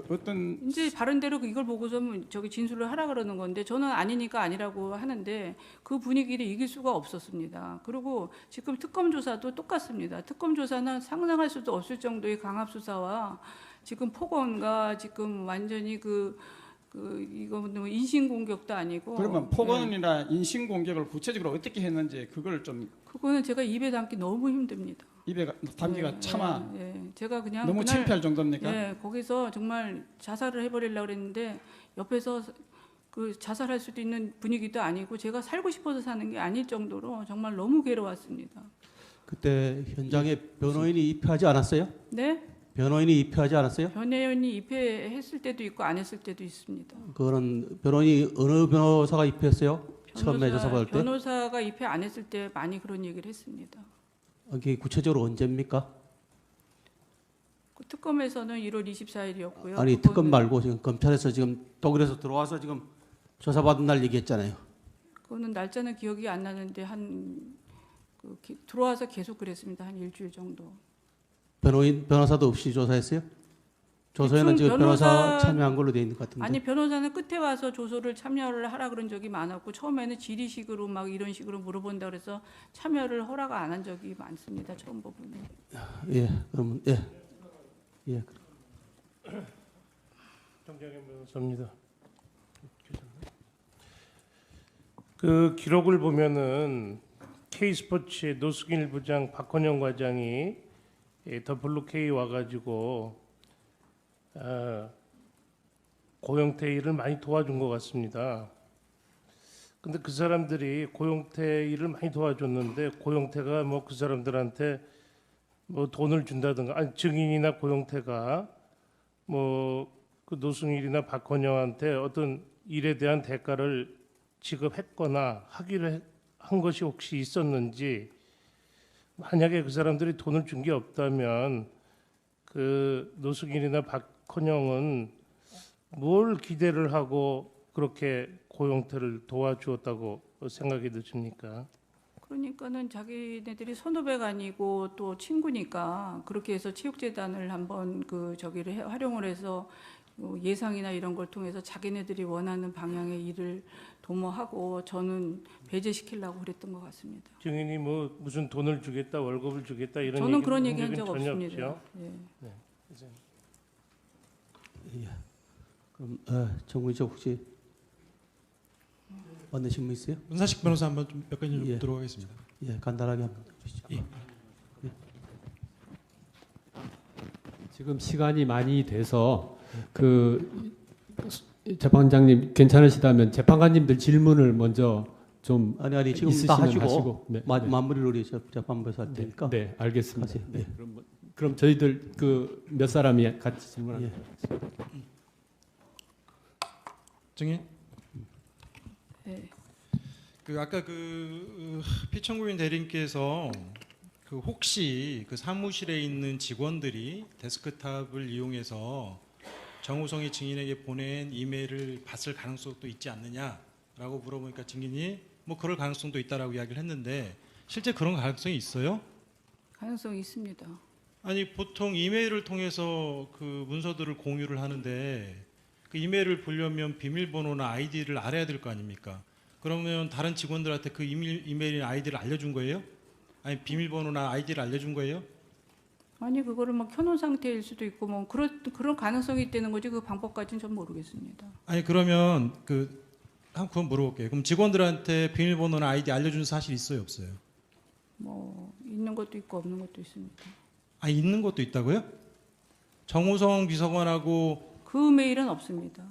어떤 이제 바른대로 이걸 보고서 저기 진술을 하라 그러는 건데 저는 아니니까 아니라고 하는데 그 분위기를 이길 수가 없었습니다. 그리고 지금 특검 조사도 똑같습니다. 특검 조사는 상상할 수도 없을 정도의 강압 수사와 지금 폭언과 지금 완전히 이거 인신 공격도 아니고 그러면 폭언이나 인신 공격을 구체적으로 어떻게 했는지 그걸 좀 그거는 제가 입에 담기 너무 힘듭니다. 입에 담기가 차마 제가 그냥 너무 그날, 창피할 정도입니까? 거기서 정말 자살을 해버리려고 그랬는데 옆에서 그 자살할 수도 있는 분위기도 아니고 제가 살고 싶어서 사는 게 아닐 정도로 정말 너무 괴로웠습니다. 그때 현장에 변호인이 입회하지 않았어요? 네? 변호인이 입회하지 않았어요? 변호인이 입회했을 때도 있고 안 했을 때도 있습니다. 그거는 변호인이 어느 변호사가 입회했어요? 처음에 조사받을 때? 변호사가 입회 안 했을 때 많이 그런 얘기를 했습니다. 이게 구체적으로 언제입니까? 그 특검에서는 1월 24일이었고요. 아니 특검 말고 지금 검찰에서 지금 독일에서 들어와서 지금 조사받은 날 얘기했잖아요. 그거는 날짜는 기억이 안 나는데 들어와서 계속 그랬습니다. 한 일주일 정도. 변호사도 없이 조사했어요? 조서에는 지금 변호사 참여한 걸로 돼 있는 것 같은데. 아니 변호사는 끝에 와서 조서를 참여를 하라 그런 적이 많았고 처음에는 질의식으로 막 이런 식으로 물어본다 그래서 참여를 허락 안 한 적이 많습니다. 처음 부분에. 예, 그러면 예. 정장현 변호사입니다. 그 기록을 보면은 K스포츠의 노승일 부장, 박헌영 과장이 더블로 K 와가지고 고영태 일을 많이 도와준 것 같습니다. 근데 그 사람들이 고영태 일을 많이 도와줬는데 고영태가 뭐 그 사람들한테 뭐 돈을 준다든가 아니 증인이나 고영태가 뭐 그 노승일이나 박헌영한테 어떤 일에 대한 대가를 지급했거나 하기로 한 것이 혹시 있었는지 만약에 그 사람들이 돈을 준 게 없다면 그 노승일이나 박헌영은 뭘 기대를 하고 그렇게 고영태를 도와주었다고 생각이 드십니까? 그러니까는 자기네들이 선후배가 아니고 또 친구니까 그렇게 해서 체육재단을 한번 활용을 해서 예상이나 이런 걸 통해서 자기네들이 원하는 방향의 일을 도모하고 저는 배제시키려고 그랬던 것 같습니다. 증인이 뭐 무슨 돈을 주겠다, 월급을 주겠다 이런 저는 그런 얘기 얘기는 한 적 전혀 없습니다. 없죠. 예. 네. 이제 그럼 정의적 혹시 만드신 분 있어요? 문사식 변호사 한번 좀 몇 가지 좀 예. 들어가겠습니다. 예, 간단하게 한번 해주시죠. 예. 지금 시간이 많이 돼서 재판장님 괜찮으시다면 재판관님들 질문을 먼저 좀 아니 지금 다 있으시면 하시고, 하시고. 네. 마무리를 우리 재판부에서 할 테니까. 네, 알겠습니다. 하세요. 네. 그럼 저희들 몇 사람이 같이 질문할까요? 예. 증인. 네. 아까 피청구인 대리인께서 혹시 사무실에 있는 직원들이 데스크탑을 이용해서 정우성이 증인에게 보낸 이메일을 봤을 가능성도 있지 않느냐라고 물어보니까 증인이 뭐 그럴 가능성도 있다라고 이야기를 했는데 실제 그런 가능성이 있어요? 가능성이 있습니다. 아니 보통 이메일을 통해서 그 문서들을 공유를 하는데 그 이메일을 보려면 비밀번호나 아이디를 알아야 될 거 아닙니까? 그러면 다른 직원들한테 그 이메일이나 아이디를 알려준 거예요? 아니 비밀번호나 아이디를 알려준 거예요? 아니 그거를 막 켜놓은 상태일 수도 있고 뭐 그런 가능성이 있다는 거지 그 방법까지는 전 모르겠습니다. 아니 그러면 그건 물어볼게요. 그럼 직원들한테 비밀번호나 아이디 알려준 사실 있어요, 없어요? 뭐 있는 것도 있고 없는 것도 있습니다. 아 있는 것도 있다고요? 정우성 비서관하고 그 메일은 없습니다.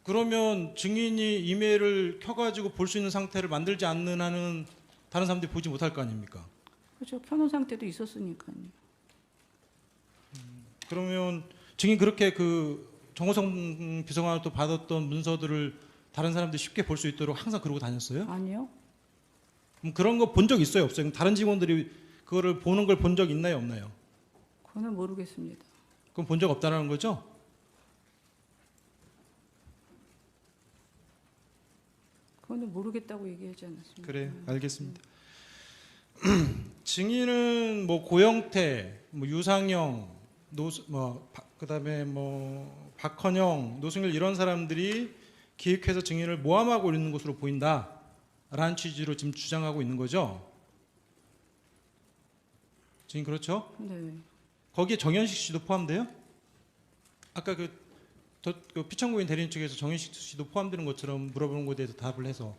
그러면 증인이 이메일을 켜가지고 볼 수 있는 상태를 만들지 않는 한은 다른 사람들이 보지 못할 거 아닙니까? 그렇죠. 켜놓은 상태도 있었으니까요. 그러면 증인 그렇게 정호성 비서관으로부터 받았던 문서들을 다른 사람들이 쉽게 볼 수 있도록 항상 그러고 다녔어요? 아니요. 그럼 그런 거 본 적 있어요, 없어요? 그럼 다른 직원들이 그거를 보는 걸 본 적 있나요, 없나요? 그거는 모르겠습니다. 그럼 본 적 없다는 거죠? 그거는 모르겠다고 얘기하지 않았습니다. 그래, 알겠습니다. 증인은 뭐 고영태, 뭐 유상영, 그다음에 뭐 박헌영, 노승일 이런 사람들이 기획해서 증인을 모함하고 있는 것으로 보인다라는 취지로 지금 주장하고 있는 거죠. 증인 그렇죠? 네. 거기에 정현식 씨도 포함돼요? 아까 그 피청구인 대리인 측에서 정현식 씨도 포함되는 것처럼 물어보는 것에 대해서 답을 해서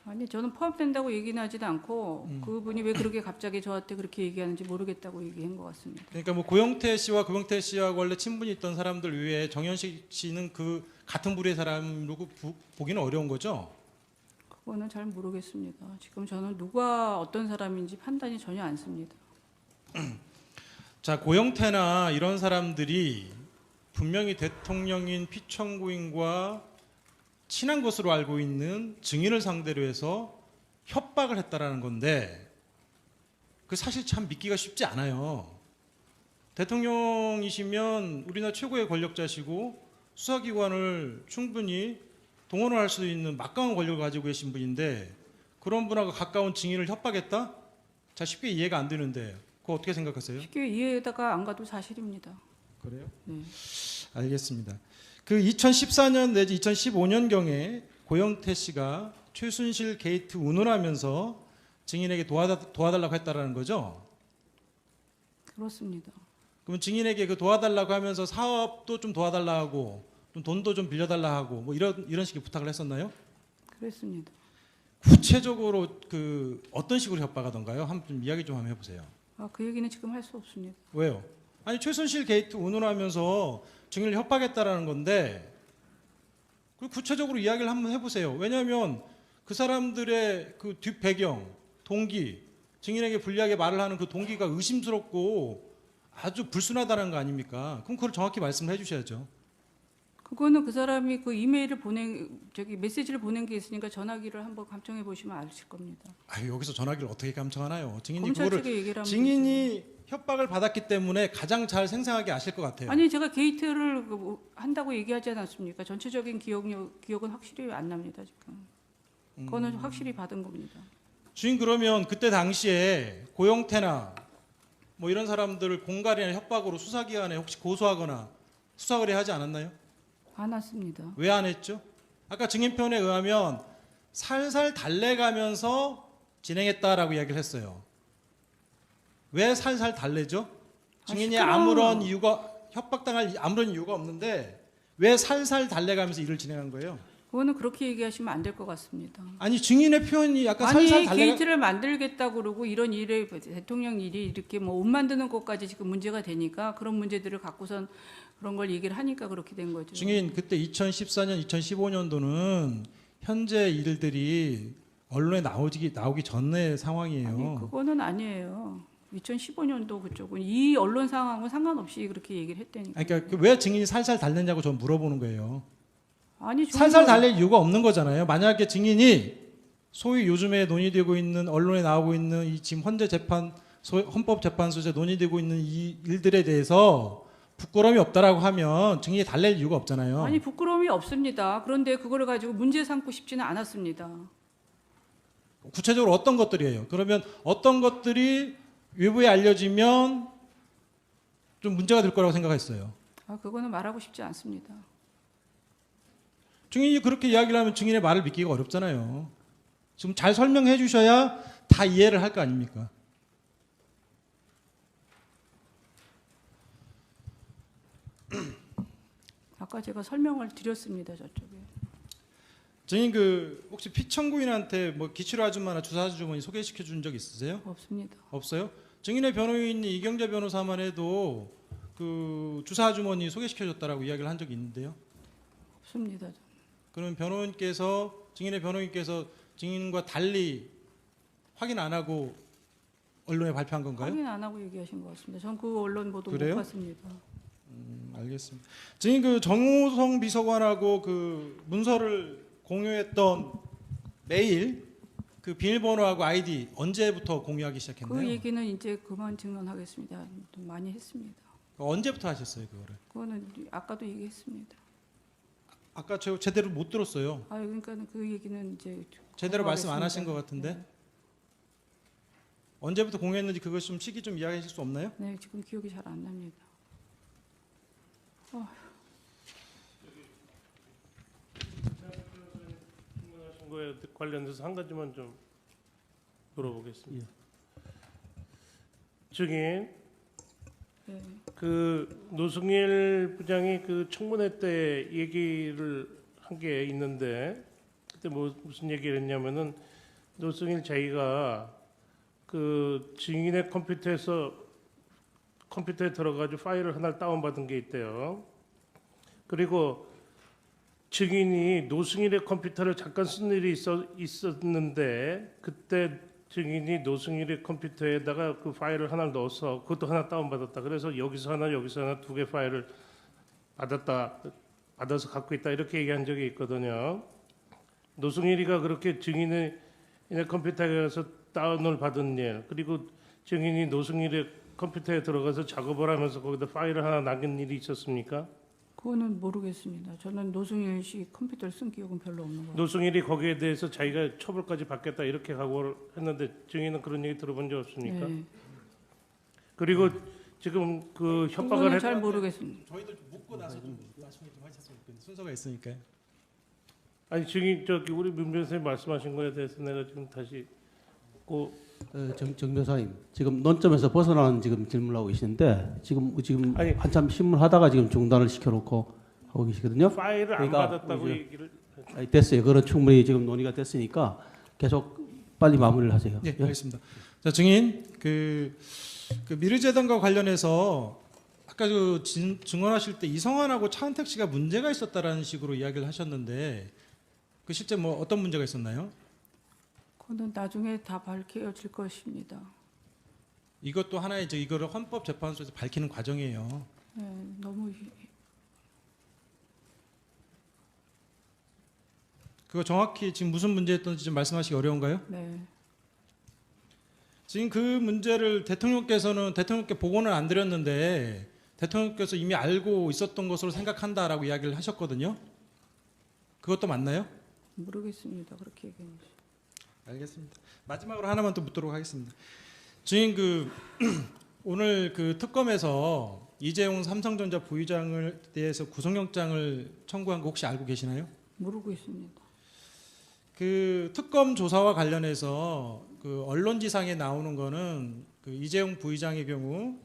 아니 저는 포함된다고 얘기는 하지도 않고 그분이 왜 그렇게 갑자기 저한테 그렇게 얘기하는지 모르겠다고 얘기한 것 같습니다. 그러니까 뭐 고영태 씨와 고영태 씨하고 원래 친분이 있던 사람들 외에 정현식 씨는 그 같은 부류의 사람으로 보기는 어려운 거죠? 그거는 잘 모르겠습니다. 지금 저는 누가 어떤 사람인지 판단이 전혀 안 씁니다. 자, 고영태나 이런 사람들이 분명히 대통령인 피청구인과 친한 것으로 알고 있는 증인을 상대로 해서 협박을 했다라는 건데 그 사실 참 믿기가 쉽지 않아요. 대통령이시면 우리나라 최고의 권력자시고 수사기관을 충분히 동원을 할 수도 있는 막강한 권력을 가지고 계신 분인데 그런 분하고 가까운 증인을 협박했다? 자, 쉽게 이해가 안 되는데 그거 어떻게 생각하세요? 쉽게 이해가 안 가도 사실입니다. 그래요? 네. 알겠습니다. 그 2014년 내지 2015년경에 고영태 씨가 최순실 게이트 운운하면서 증인에게 도와달라고 했다라는 거죠? 그렇습니다. 그럼 증인에게 그 도와달라고 하면서 사업도 좀 도와달라 하고 좀 돈도 좀 빌려달라 하고 뭐 이런 식의 부탁을 했었나요? 그랬습니다. 구체적으로 그 어떤 식으로 협박하던가요? 한번 좀 이야기 좀 한번 해보세요. 그 얘기는 지금 할 수 없습니다. 왜요? 아니 최순실 게이트 운운하면서 증인을 협박했다라는 건데 그 구체적으로 이야기를 한번 해보세요. 왜냐하면 그 사람들의 그 뒷 배경, 동기, 증인에게 불리하게 말을 하는 그 동기가 의심스럽고 아주 불순하다는 거 아닙니까? 그럼 그걸 정확히 말씀을 해주셔야죠. 그거는 그 사람이 그 이메일을 메시지를 보낸 게 있으니까 전화기를 한번 감청해 보시면 아실 겁니다. 여기서 전화기를 어떻게 감청하나요? 증인이 검찰 그거를 측에 얘기를 하면 증인이 협박을 받았기 때문에 가장 잘 생생하게 아실 것 같아요. 아니 제가 게이트를 한다고 얘기하지 않았습니까? 전체적인 기억은 확실히 안 납니다 지금. 그거는 확실히 받은 겁니다. 주인 그러면 그때 당시에 고영태나 뭐 이런 사람들을 공갈이나 협박으로 수사기관에 혹시 고소하거나 수사 의뢰하지 않았나요? 안 왔습니다. 왜 안 했죠? 아까 증인 표현에 의하면 살살 달래가면서 진행했다라고 이야기를 했어요. 왜 살살 달래죠? 증인이 아무런 이유가 협박당할 아무런 이유가 없는데 왜 살살 달래가면서 일을 진행한 거예요? 그거는 그렇게 얘기하시면 안 될 것 같습니다. 아니 증인의 표현이 약간 아니 살살 달래가 게이트를 만들겠다고 그러고 이런 일에 대통령 일이 이렇게 뭐 옷 만드는 것까지 지금 문제가 되니까 그런 문제들을 갖고선 그런 걸 얘기를 하니까 그렇게 된 거죠. 증인 그때 2014년, 2015년도는 현재 일들이 언론에 나오기 전의 상황이에요. 아니, 그거는 아니에요. 2015년도 그쪽은 이 언론 상황은 상관없이 그렇게 얘기를 했다니까. 그러니까 왜 증인이 살살 달랬냐고 저는 물어보는 거예요. 아니 살살 달랠 이유가 없는 거잖아요. 만약에 증인이 소위 요즘에 논의되고 있는 언론에 나오고 있는 이 지금 헌법재판소에서 논의되고 있는 이 일들에 대해서 부끄러움이 없다라고 하면 증인이 달랠 이유가 없잖아요. 아니 부끄러움이 없습니다. 그런데 그거를 가지고 문제 삼고 싶지는 않았습니다. 구체적으로 어떤 것들이에요? 그러면 어떤 것들이 외부에 알려지면 좀 문제가 될 거라고 생각했어요. 그거는 말하고 싶지 않습니다. 증인이 그렇게 이야기를 하면 증인의 말을 믿기가 어렵잖아요. 지금 잘 설명해 주셔야 다 이해를 할 거 아닙니까? 아까 제가 설명을 드렸습니다. 저쪽에. 증인 혹시 피청구인한테 뭐 기치료 아줌마나 주사 아주머니 소개시켜 준 적 있으세요? 없습니다. 없어요? 증인의 변호인이 이경재 변호사만 해도 그 주사 아주머니 소개시켜 줬다라고 이야기를 한 적이 있는데요. 없습니다. 그러면 증인의 변호인께서 증인과 달리 확인 안 하고 언론에 발표한 건가요? 확인 안 하고 얘기하신 것 같습니다. 전 그 언론 보도 못 그래요? 봤습니다. 알겠습니다. 증인 정호성 비서관하고 그 문서를 공유했던 메일 그 비밀번호하고 아이디 언제부터 공유하기 그 시작했나요? 얘기는 이제 그만 증언하겠습니다. 좀 많이 했습니다. 언제부터 하셨어요 그거를? 그거는 아까도 얘기했습니다. 아까 저 제대로 못 들었어요. 아 그러니까 그 얘기는 이제 제대로 말씀 안 하신 공유하겠습니다. 것 같은데. 네. 언제부터 공유했는지 그것 좀 시기 좀 이야기하실 수 없나요? 네, 지금 기억이 잘 안 납니다. 질문하신 거에 관련돼서 한 가지만 좀 물어보겠습니다. 증인, 네. 그 노승일 부장이 그 청문회 때 얘기를 한 게 있는데 그때 뭐 무슨 얘기를 했냐면은 노승일 자기가 그 증인의 컴퓨터에 들어가지고 파일을 하나 다운받은 게 있대요. 그리고 증인이 노승일의 컴퓨터를 잠깐 쓴 일이 있었는데 그때 증인이 노승일의 컴퓨터에다가 그 파일을 하나 넣어서 그것도 하나 다운받았다. 그래서 여기서 하나 여기서 하나 두 개 파일을 받아서 갖고 있다 이렇게 얘기한 적이 있거든요. 노승일이가 그렇게 증인의 컴퓨터에 가서 다운을 받은 일, 그리고 증인이 노승일의 컴퓨터에 들어가서 작업을 하면서 거기다 파일을 하나 남긴 일이 있었습니까? 그거는 모르겠습니다. 저는 노승일 씨 컴퓨터를 쓴 기억은 별로 없는 것 같아요. 노승일이 거기에 대해서 자기가 처벌까지 받겠다 이렇게 각오를 했는데 증인은 그런 얘기 들어본 적 없습니까? 네. 그리고 지금 그 협박을 그거는 잘 모르겠습니다. 저희들 묻고 나서 좀 말씀을 좀 하셨으면 좋겠는데 순서가 있으니까요. 아니 증인 저기 우리 문 변호사님 말씀하신 거에 대해서 내가 지금 다시 그 정 변호사님, 지금 논점에서 벗어나는 지금 질문을 하고 계시는데 지금 아니, 한참 신문하다가 지금 중단을 시켜놓고 하고 계시거든요. 파일을 그러니까 안 받았다고 이제- 얘기를 아니, 됐어요. 그건 충분히 지금 논의가 됐으니까 계속 빨리 마무리를 하세요. 네, 알겠습니다. 자, 증인 그 미르재단과 관련해서 아까 그 증언하실 때 이성환하고 차은택 씨가 문제가 있었다라는 식으로 이야기를 하셨는데 그 실제 뭐 어떤 문제가 있었나요? 그거는 나중에 다 밝혀질 것입니다. 이것도 하나의 이거를 헌법재판소에서 밝히는 과정이에요. 네, 너무 그거 정확히 지금 무슨 문제였던지 좀 말씀하시기 어려운가요? 네. 지금 그 문제를 대통령께 보고는 안 드렸는데 대통령께서 이미 알고 있었던 것으로 생각한다라고 이야기를 하셨거든요. 그것도 맞나요? 모르겠습니다. 그렇게 얘기했는지. 알겠습니다. 마지막으로 하나만 또 묻도록 하겠습니다. 지금 오늘 그 특검에서 이재용 삼성전자 부의장을 대해서 구속영장을 청구한 거 혹시 알고 계시나요? 모르고 있습니다. 그 특검 조사와 관련해서 그 언론지상에 나오는 거는 그 이재용 부의장의 경우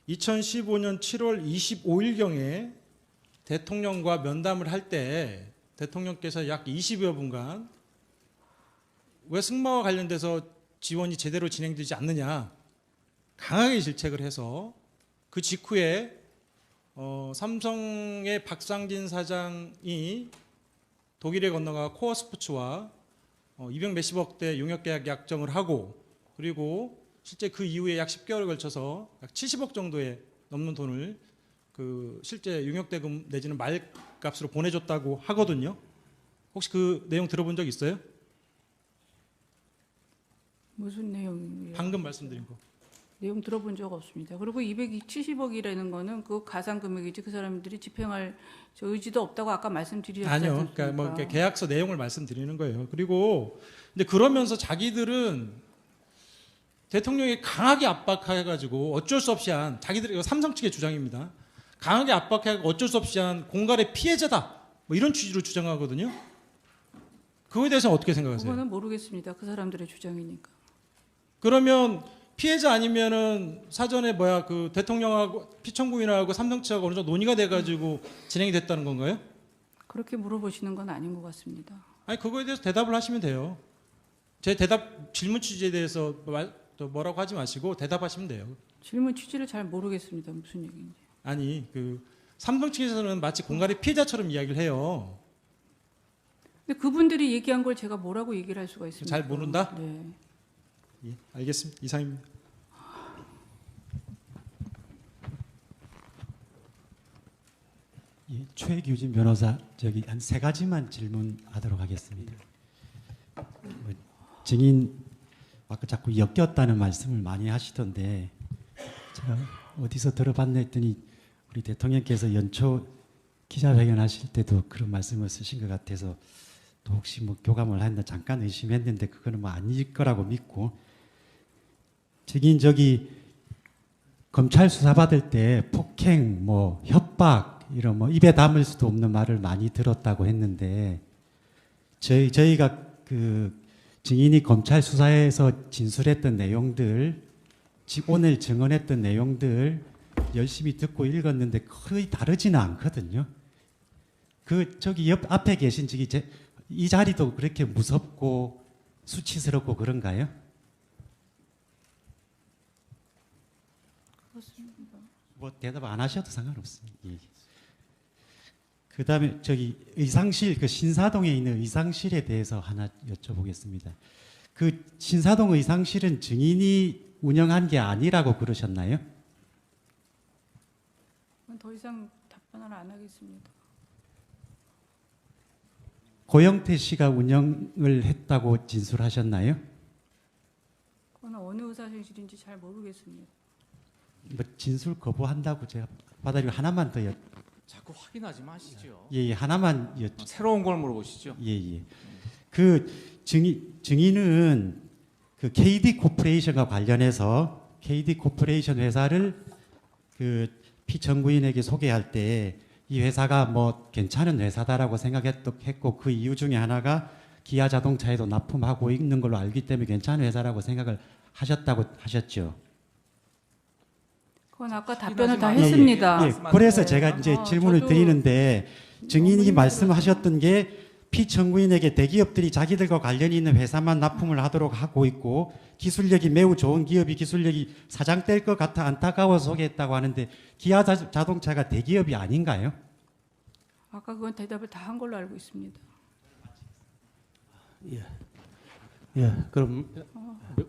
2015년 7월 25일경에 대통령과 면담을 할 때 대통령께서 약 20여 분간 왜 승마와 관련돼서 지원이 제대로 진행되지 않느냐 강하게 질책을 해서 그 직후에 삼성의 박상진 사장이 독일에 건너가 코어 스포츠와 200 몇십억 대 용역계약 약정을 하고 그리고 실제 그 이후에 약 10개월에 걸쳐서 약 70억 정도의 넘는 돈을 그 실제 용역대금 내지는 말값으로 보내줬다고 하거든요. 혹시 그 내용 들어본 적 있어요? 무슨 내용이에요? 방금 말씀드린 거. 내용 들어본 적 없습니다. 그리고 270억이라는 거는 그 가상 금액이지 그 사람들이 집행할 저 의지도 없다고 아까 말씀드렸지 아니요. 않습니까? 그러니까 뭐 이렇게 계약서 내용을 말씀드리는 거예요. 그리고 이제 그러면서 자기들은 대통령이 강하게 압박해가지고 어쩔 수 없이 한 자기들 이거 삼성 측의 주장입니다. 강하게 압박해가지고 어쩔 수 없이 한 공갈의 피해자다. 뭐 이런 취지로 주장하거든요. 그거에 대해서 어떻게 생각하세요? 그거는 모르겠습니다. 그 사람들의 주장이니까. 그러면 피해자 아니면은 사전에 그 대통령하고 피청구인하고 삼성 측하고 어느 정도 논의가 돼가지고 진행이 됐다는 건가요? 그렇게 물어보시는 건 아닌 것 같습니다. 아니 그거에 대해서 대답을 하시면 돼요. 제 질문 취지에 대해서 또 뭐라고 하지 마시고 대답하시면 돼요. 질문 취지를 잘 모르겠습니다. 무슨 얘기인지. 아니 그 삼성 측에서는 마치 공갈의 피해자처럼 이야기를 해요. 근데 그분들이 얘기한 걸 제가 뭐라고 얘기를 할 수가 있습니까? 잘 모른다? 네. 예, 알겠습니다. 이상입니다. 예, 최규진 변호사 한 세 가지만 질문하도록 하겠습니다. 증인 아까 자꾸 엮였다는 말씀을 많이 하시던데 제가 어디서 들어봤나 했더니 우리 대통령께서 연초 기자회견 하실 때도 그런 말씀을 쓰신 것 같아서 또 혹시 뭐 교감을 했나 잠깐 의심했는데 그거는 뭐 아닐 거라고 믿고 증인 저기 검찰 수사 받을 때 폭행 뭐 협박 이런 뭐 입에 담을 수도 없는 말을 많이 들었다고 했는데 저희가 그 증인이 검찰 수사에서 진술했던 내용들 오늘 증언했던 내용들 열심히 듣고 읽었는데 거의 다르지는 않거든요. 그 저기 옆 앞에 계신 이 자리도 그렇게 무섭고 수치스럽고 그런가요? 그렇습니다. 뭐 대답 안 하셔도 상관없습니다. 예. 그다음에 저기 의상실 그 신사동에 있는 의상실에 대해서 하나 여쭤보겠습니다. 그 신사동 의상실은 증인이 운영한 게 아니라고 그러셨나요? 더 이상 답변을 안 하겠습니다. 고영태 씨가 운영을 했다고 진술하셨나요? 그건 어느 의사생실인지 잘 모르겠습니다. 뭐 진술 거부한다고 제가 받아들이고 하나만 더 자꾸 확인하지 마시죠. 예, 하나만 새로운 걸 물어보시죠. 예. 그 증인은 그 KD 코퍼레이션과 관련해서 KD 코퍼레이션 회사를 그 피청구인에게 소개할 때 이 회사가 뭐 괜찮은 회사다라고 생각했고 그 이유 중에 하나가 기아 자동차에도 납품하고 있는 걸로 알기 때문에 괜찮은 회사라고 생각을 하셨다고 하셨죠. 그건 아까 답변을 다 했습니다. 예. 그래서 제가 이제 질문을 저도 드리는데 증인이 말씀하셨던 게 피청구인에게 대기업들이 자기들과 관련이 있는 회사만 납품을 하도록 하고 있고 기술력이 매우 좋은 기업이 기술력이 사장될 것 같아 안타까워서 소개했다고 하는데 기아 자동차가 대기업이 아닌가요? 아까 그건 대답을 다 한 걸로 알고 있습니다. 예, 그럼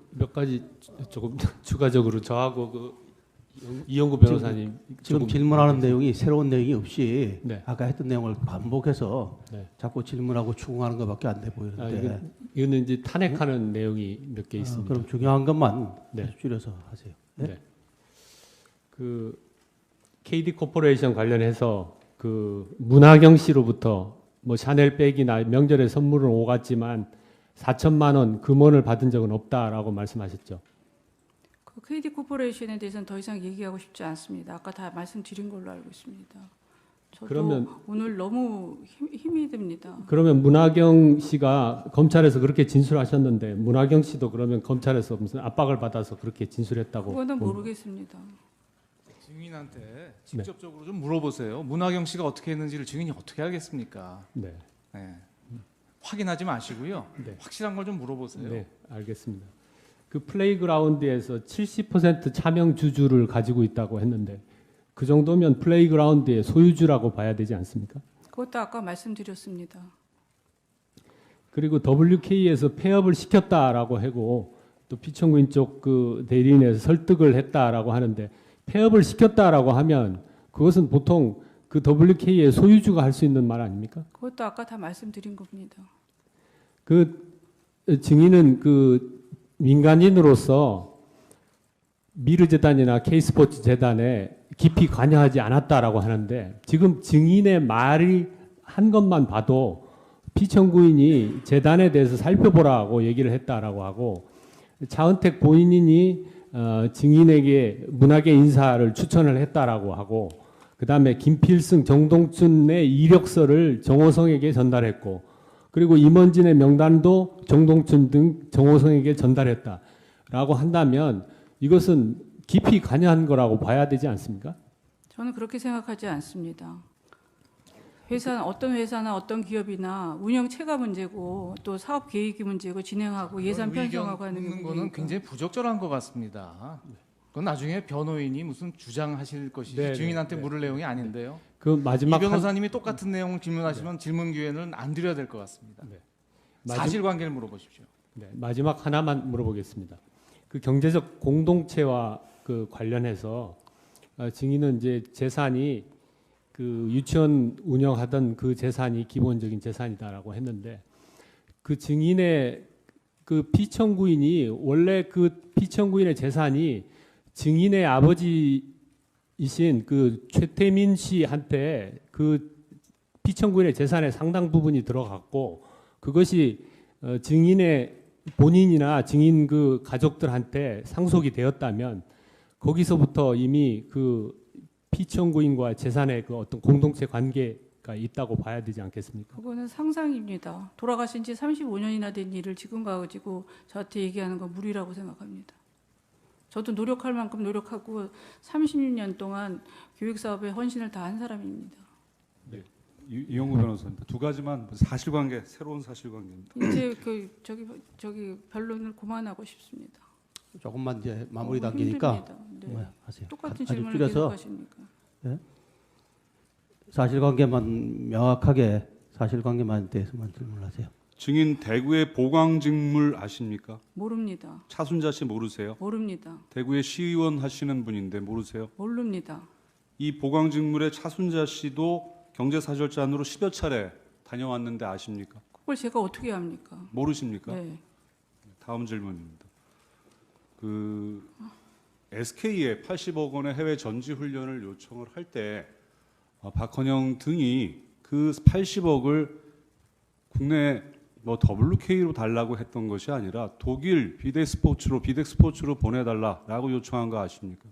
몇 가지 조금 추가적으로 저하고 그 이영구 변호사님 지금 조금 질문하는 내용이 새로운 내용이 없이 네. 아까 했던 내용을 반복해서 네. 자꾸 질문하고 추궁하는 것밖에 안 돼 보이는데 이거는 이제 탄핵하는 내용이 몇 개 있습니다. 그럼 중요한 것만 네. 줄여서 하세요. 네? 네. 그 KD 코퍼레이션 관련해서 그 문하경 씨로부터 뭐 샤넬 백이나 명절에 선물을 오갔지만 4천만 원 금원을 받은 적은 없다라고 말씀하셨죠. 그 KD 코퍼레이션에 대해서는 더 이상 얘기하고 싶지 않습니다. 아까 다 말씀드린 걸로 알고 있습니다. 저도 그러면 오늘 너무 힘이 듭니다. 그러면 문하경 씨가 검찰에서 그렇게 진술하셨는데 문하경 씨도 그러면 검찰에서 무슨 압박을 받아서 그렇게 진술했다고? 그거는 모르겠습니다. 증인한테 직접적으로 좀 물어보세요. 문하경 씨가 어떻게 했는지를 증인이 어떻게 알겠습니까? 네. 네. 확인하지 마시고요. 네. 확실한 걸 좀 물어보세요. 네, 알겠습니다. 그 플레이그라운드에서 70% 차명 주주를 가지고 있다고 했는데 그 정도면 플레이그라운드의 소유주라고 봐야 되지 않습니까? 그것도 아까 말씀드렸습니다. 그리고 WK에서 폐업을 시켰다라고 하고 또 피청구인 쪽 그 대리인에서 설득을 했다라고 하는데 폐업을 시켰다라고 하면 그것은 보통 그 WK의 소유주가 할 수 있는 말 아닙니까? 그것도 아까 다 말씀드린 겁니다. 그 증인은 그 민간인으로서 미르재단이나 K스포츠 재단에 깊이 관여하지 않았다라고 하는데 지금 증인의 말이 한 것만 봐도 피청구인이 재단에 대해서 살펴보라고 얘기를 했다라고 하고 차은택 본인이 증인에게 문학의 인사를 추천을 했다라고 하고 그다음에 김필승, 정동춘의 이력서를 정호성에게 전달했고 그리고 임원진의 명단도 정동춘 등 정호성에게 전달했다라고 한다면 이것은 깊이 관여한 거라고 봐야 되지 않습니까? 저는 그렇게 생각하지 않습니다. 어떤 회사나 어떤 기업이나 운영체가 문제고 또 사업 계획이 문제고 진행하고 예산 편성하고 하는 거는 문제니까. 굉장히 부적절한 것 같습니다. 그건 나중에 변호인이 무슨 주장하실 것이지 네, 증인한테 네, 물을 네. 내용이 아닌데요. 그 마지막 이 변호사님이 똑같은 내용을 질문하시면 질문 기회는 안 드려야 될 것 같습니다. 네. 사실관계를 물어보십시오. 네, 마지막 하나만 물어보겠습니다. 그 경제적 공동체와 그 관련해서 증인은 이제 재산이 그 유치원 운영하던 그 재산이 기본적인 재산이다라고 했는데 그 증인의 그 피청구인이 원래 그 피청구인의 재산이 증인의 아버지이신 그 최태민 씨한테 그 피청구인의 재산의 상당 부분이 들어갔고 그것이 증인의 본인이나 증인 그 가족들한테 상속이 되었다면 거기서부터 이미 그 피청구인과 재산의 그 어떤 공동체 관계가 있다고 봐야 되지 않겠습니까? 그거는 상상입니다. 돌아가신 지 35년이나 된 일을 지금 가지고 저한테 얘기하는 건 무리라고 생각합니다. 저도 노력할 만큼 노력하고 30년 동안 교육사업에 헌신을 다한 사람입니다. 이용구 변호사입니다. 두 가지만 사실관계, 새로운 사실관계입니다. 이제 그 저기 변론을 그만하고 싶습니다. 조금만 이제 마무리 단계니까 네. 하세요. 똑같은 아주 질문을 줄여서 계속 하십니까? 네? 사실관계만 명확하게 사실관계만 대해서만 질문하세요. 증인 대구의 보광직물 아십니까? 모릅니다. 차순자 씨 모르세요? 모릅니다. 대구의 시의원 하시는 분인데 모르세요? 모릅니다. 이 보광직물의 차순자 씨도 경제사절단으로 10여 차례 다녀왔는데 아십니까? 그걸 제가 어떻게 합니까? 모르십니까? 네. 다음 질문입니다. 그 SK에 80억 원의 해외 전지 훈련을 요청을 할 때 박헌영 등이 그 80억을 국내 뭐 WK로 달라고 했던 것이 아니라 독일 비덱스포츠로 보내달라라고 요청한 거 아십니까?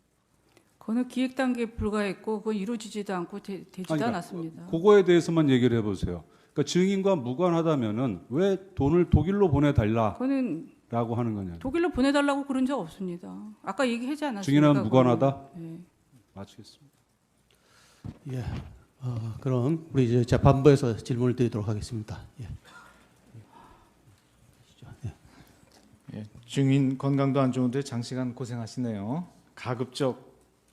그거는 기획 단계에 불과했고 그건 이루어지지도 않고 되지도 않았습니다. 그거에 대해서만 얘기를 해보세요. 그러니까 증인과 무관하다면은 왜 돈을 독일로 보내달라라고 그거는 하는 거냐? 독일로 보내달라고 그런 적 없습니다. 아까 얘기하지 않았습니까? 증인은 무관하다? 네. 마치겠습니다. 예. 그럼 우리 이제 재판부에서 질문을 드리도록 하겠습니다. 예. 예, 증인 건강도 안 좋은데 장시간 고생하시네요. 가급적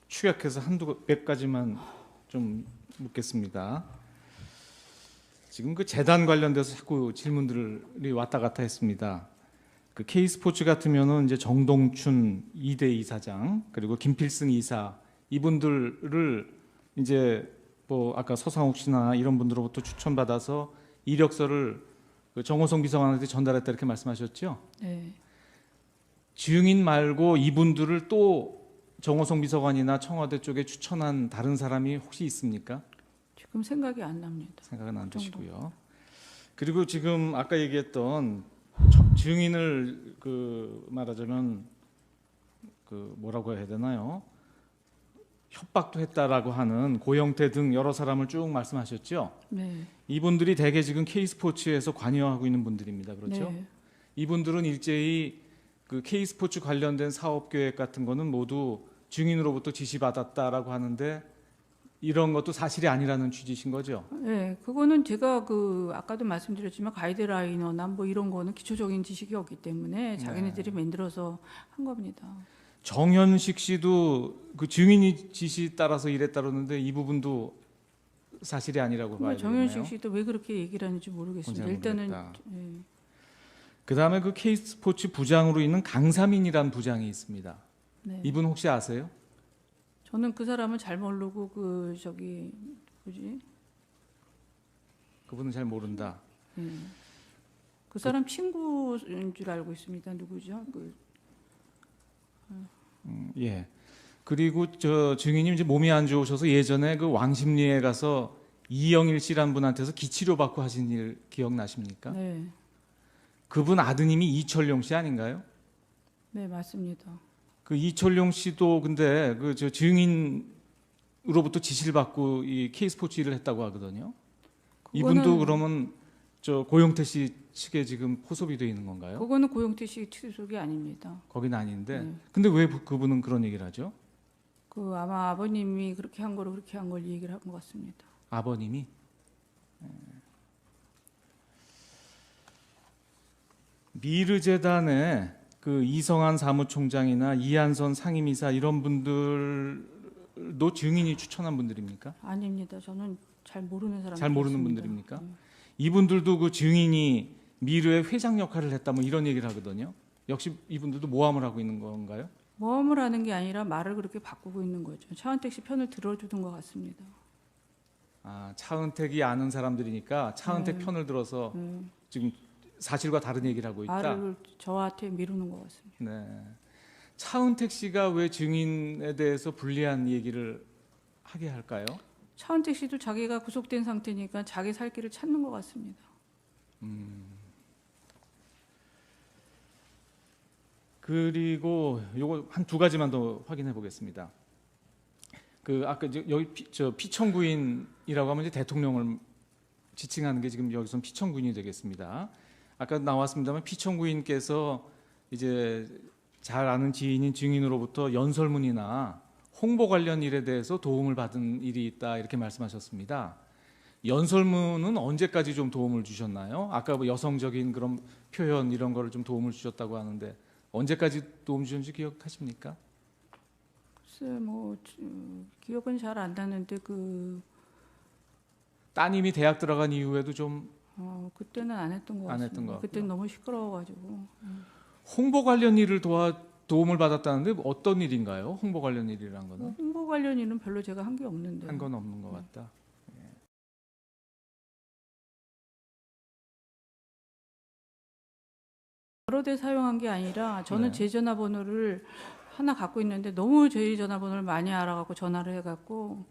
축약해서 몇 가지만 좀 묻겠습니다. 지금 그 재단 관련돼서 자꾸 질문들이 왔다 갔다 했습니다. 그 K스포츠 같으면은 이제 정동춘 2대 이사장 그리고 김필승 이사 이분들을 이제 뭐 아까 서상욱 씨나 이런 분들로부터 추천받아서 이력서를 그 정호성 비서관한테 전달했다 이렇게 말씀하셨죠? 네. 증인 말고 이분들을 또 정호성 비서관이나 청와대 쪽에 추천한 다른 사람이 혹시 있습니까? 지금 생각이 안 납니다. 생각은 안 그 정도. 드시고요. 그리고 지금 아까 얘기했던 증인을 그 말하자면 그 뭐라고 해야 되나요? 협박도 했다라고 하는 고영태 등 여러 사람을 쭉 말씀하셨죠. 네. 이분들이 대개 지금 K스포츠에서 관여하고 있는 분들입니다. 그렇죠? 네. 이분들은 일제히 그 K스포츠 관련된 사업 계획 같은 거는 모두 증인으로부터 지시받았다라고 하는데 이런 것도 사실이 아니라는 취지신 거죠? 네, 그거는 제가 그 아까도 말씀드렸지만 가이드라이너나 뭐 이런 거는 기초적인 지식이 없기 때문에 자기네들이 만들어서 한 겁니다. 정현식 씨도 그 증인이 지시 따라서 이랬다 그러는데 이 부분도 사실이 아니라고 봐야 되나요? 정현식 씨도 왜 그렇게 얘기를 하는지 모르겠습니다. 일단은 그 다음에 그 K스포츠 부장으로 있는 강사민이란 부장이 있습니다. 네. 이분 혹시 아세요? 저는 그 사람은 잘 모르고 그 저기 뭐지? 그분은 잘 모른다. 그 사람 친구인 줄 알고 있습니다. 누구죠? 예. 그리고 저 증인님 이제 몸이 안 좋으셔서 예전에 그 왕십리에 가서 이영일 씨란 분한테서 기치료 받고 하신 일 기억나십니까? 네. 그분 아드님이 이철용 씨 아닌가요? 네, 맞습니다. 그 이철용 씨도 근데 그 저 증인으로부터 지시를 받고 이 K스포츠 일을 했다고 하거든요. 이분도 그러면 저 고영태 씨 측에 지금 포섭이 돼 있는 건가요? 그거는 고영태 씨 소속이 아닙니다. 거긴 아닌데. 네. 근데 왜 그분은 그런 얘기를 하죠? 그 아마 아버님이 그렇게 한 거로 그렇게 한 걸 얘기를 한 것 같습니다. 아버님이? 미르재단에 그 이성한 사무총장이나 이한선 상임이사 이런 분들도 증인이 추천한 분들입니까? 아닙니다. 저는 잘 모르는 사람. 잘 모르는 분들입니까? 이분들도 그 증인이 미르의 회장 역할을 했다 뭐 이런 얘기를 하거든요. 역시 이분들도 모함을 하고 있는 건가요? 모함을 하는 게 아니라 말을 그렇게 바꾸고 있는 거죠. 차은택 씨 편을 들어주는 것 같습니다. 아, 차은택이 아는 사람들이니까 차은택 편을 들어서 지금 사실과 다른 얘기를 하고 있다. 말을 저한테 미루는 것 같습니다. 네. 차은택 씨가 왜 증인에 대해서 불리한 얘기를 하게 할까요? 차은택 씨도 자기가 구속된 상태니까 자기 살 길을 찾는 것 같습니다. 그리고 요거 한 두 가지만 더 확인해 보겠습니다. 그 아까 여기 피청구인이라고 하면 이제 대통령을 지칭하는 게 지금 여기서는 피청구인이 되겠습니다. 아까 나왔습니다만 피청구인께서 이제 잘 아는 지인인 증인으로부터 연설문이나 홍보 관련 일에 대해서 도움을 받은 일이 있다 이렇게 말씀하셨습니다. 연설문은 언제까지 좀 도움을 주셨나요? 아까 뭐 여성적인 그런 표현 이런 거를 좀 도움을 주셨다고 하는데 언제까지 도움 주셨는지 기억하십니까? 글쎄 뭐 기억은 잘 안 나는데 따님이 대학 들어간 이후에도 좀 그때는 안 했던 것 안 같습니다. 했던 것 그때는 너무 시끄러워가지고. 홍보 관련 일을 도움을 받았다는데 어떤 일인가요? 홍보 관련 일이란 거는 홍보 관련 일은 별로 제가 한 게 없는데. 한 건 없는 것 같다. 여러 대 사용한 게 아니라 저는 네. 제 전화번호를 하나 갖고 있는데 너무 제 전화번호를 많이 알아갖고 전화를 해갖고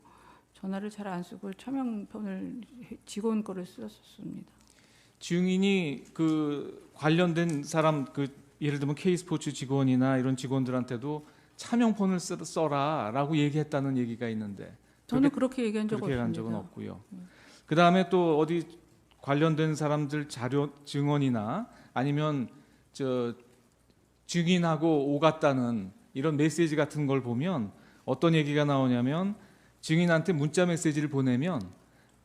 전화를 잘 안 쓰고 차명폰을 직원 거를 썼습니다. 증인이 그 관련된 사람 예를 들면 K스포츠 직원이나 이런 직원들한테도 차명폰을 써라라고 얘기했다는 얘기가 있는데 저는 그렇게 얘기한 적 그렇게 한 없습니다. 적은 없고요. 그 다음에 또 어디 관련된 사람들 자료 증언이나 아니면 증인하고 오갔다는 이런 메시지 같은 걸 보면 어떤 얘기가 나오냐면 증인한테 문자 메시지를 보내면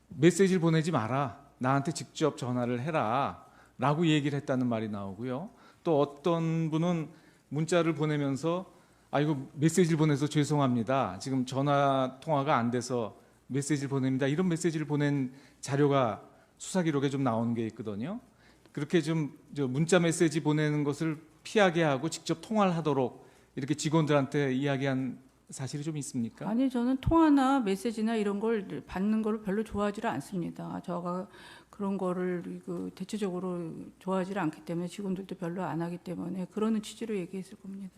메시지를 보내지 마라. 나한테 직접 전화를 해라. 라고 얘기를 했다는 말이 나오고요. 또 어떤 분은 문자를 보내면서 이거 메시지를 보내서 죄송합니다. 지금 전화 통화가 안 돼서 메시지를 보냅니다. 이런 메시지를 보낸 자료가 수사 기록에 좀 나오는 게 있거든요. 그렇게 좀 문자 메시지 보내는 것을 피하게 하고 직접 통화를 하도록 이렇게 직원들한테 이야기한 사실이 좀 있습니까? 아니 저는 통화나 메시지나 이런 걸 받는 걸 별로 좋아하지를 않습니다. 저가 그런 거를 대체적으로 좋아하지를 않기 때문에 직원들도 별로 안 하기 때문에 그러는 취지로 얘기했을 겁니다.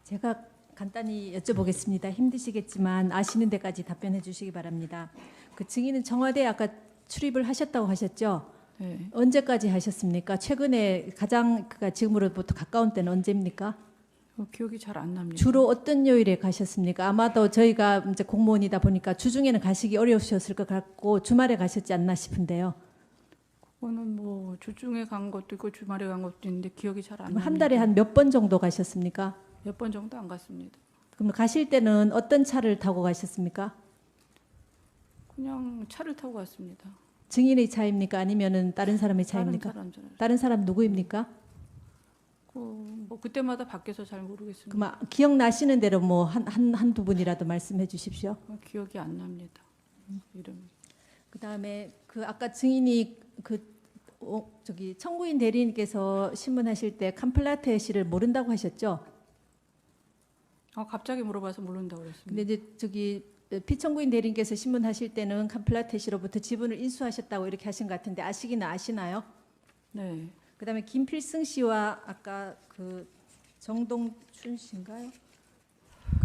제가 간단히 여쭤보겠습니다. 힘드시겠지만 아시는 데까지 답변해 주시기 바랍니다. 그 증인은 청와대에 아까 출입을 하셨다고 하셨죠? 네. 언제까지 하셨습니까? 최근에 가장 지금으로부터 가까운 때는 언제입니까? 기억이 잘 안 납니다. 주로 어떤 요일에 가셨습니까? 아마도 저희가 이제 공무원이다 보니까 주중에는 가시기 어려우셨을 것 같고 주말에 가셨지 않나 싶은데요. 그거는 뭐 주중에 간 것도 있고 주말에 간 것도 있는데 기억이 잘 안 납니다. 한 달에 한 몇 번 정도 가셨습니까? 몇 번 정도 안 갔습니다. 그럼 가실 때는 어떤 차를 타고 가셨습니까? 그냥 차를 타고 갔습니다. 증인의 차입니까? 아니면은 다른 사람의 차입니까? 다른 사람 누구입니까? 뭐 그때마다 바뀌어서 잘 모르겠습니다. 그럼 기억나시는 대로 뭐 한두 분이라도 말씀해 주십시오. 기억이 안 납니다. 이름. 그다음에 아까 증인이 청구인 대리인께서 신문하실 때 캄플라테 씨를 모른다고 하셨죠? 갑자기 물어봐서 모른다고 그랬습니다. 근데 이제 피청구인 대리인께서 신문하실 때는 캄플라테 씨로부터 지분을 인수하셨다고 이렇게 하신 것 같은데 아시기는 아시나요? 네. 그다음에 김필승 씨와 아까 정동춘 씨인가요?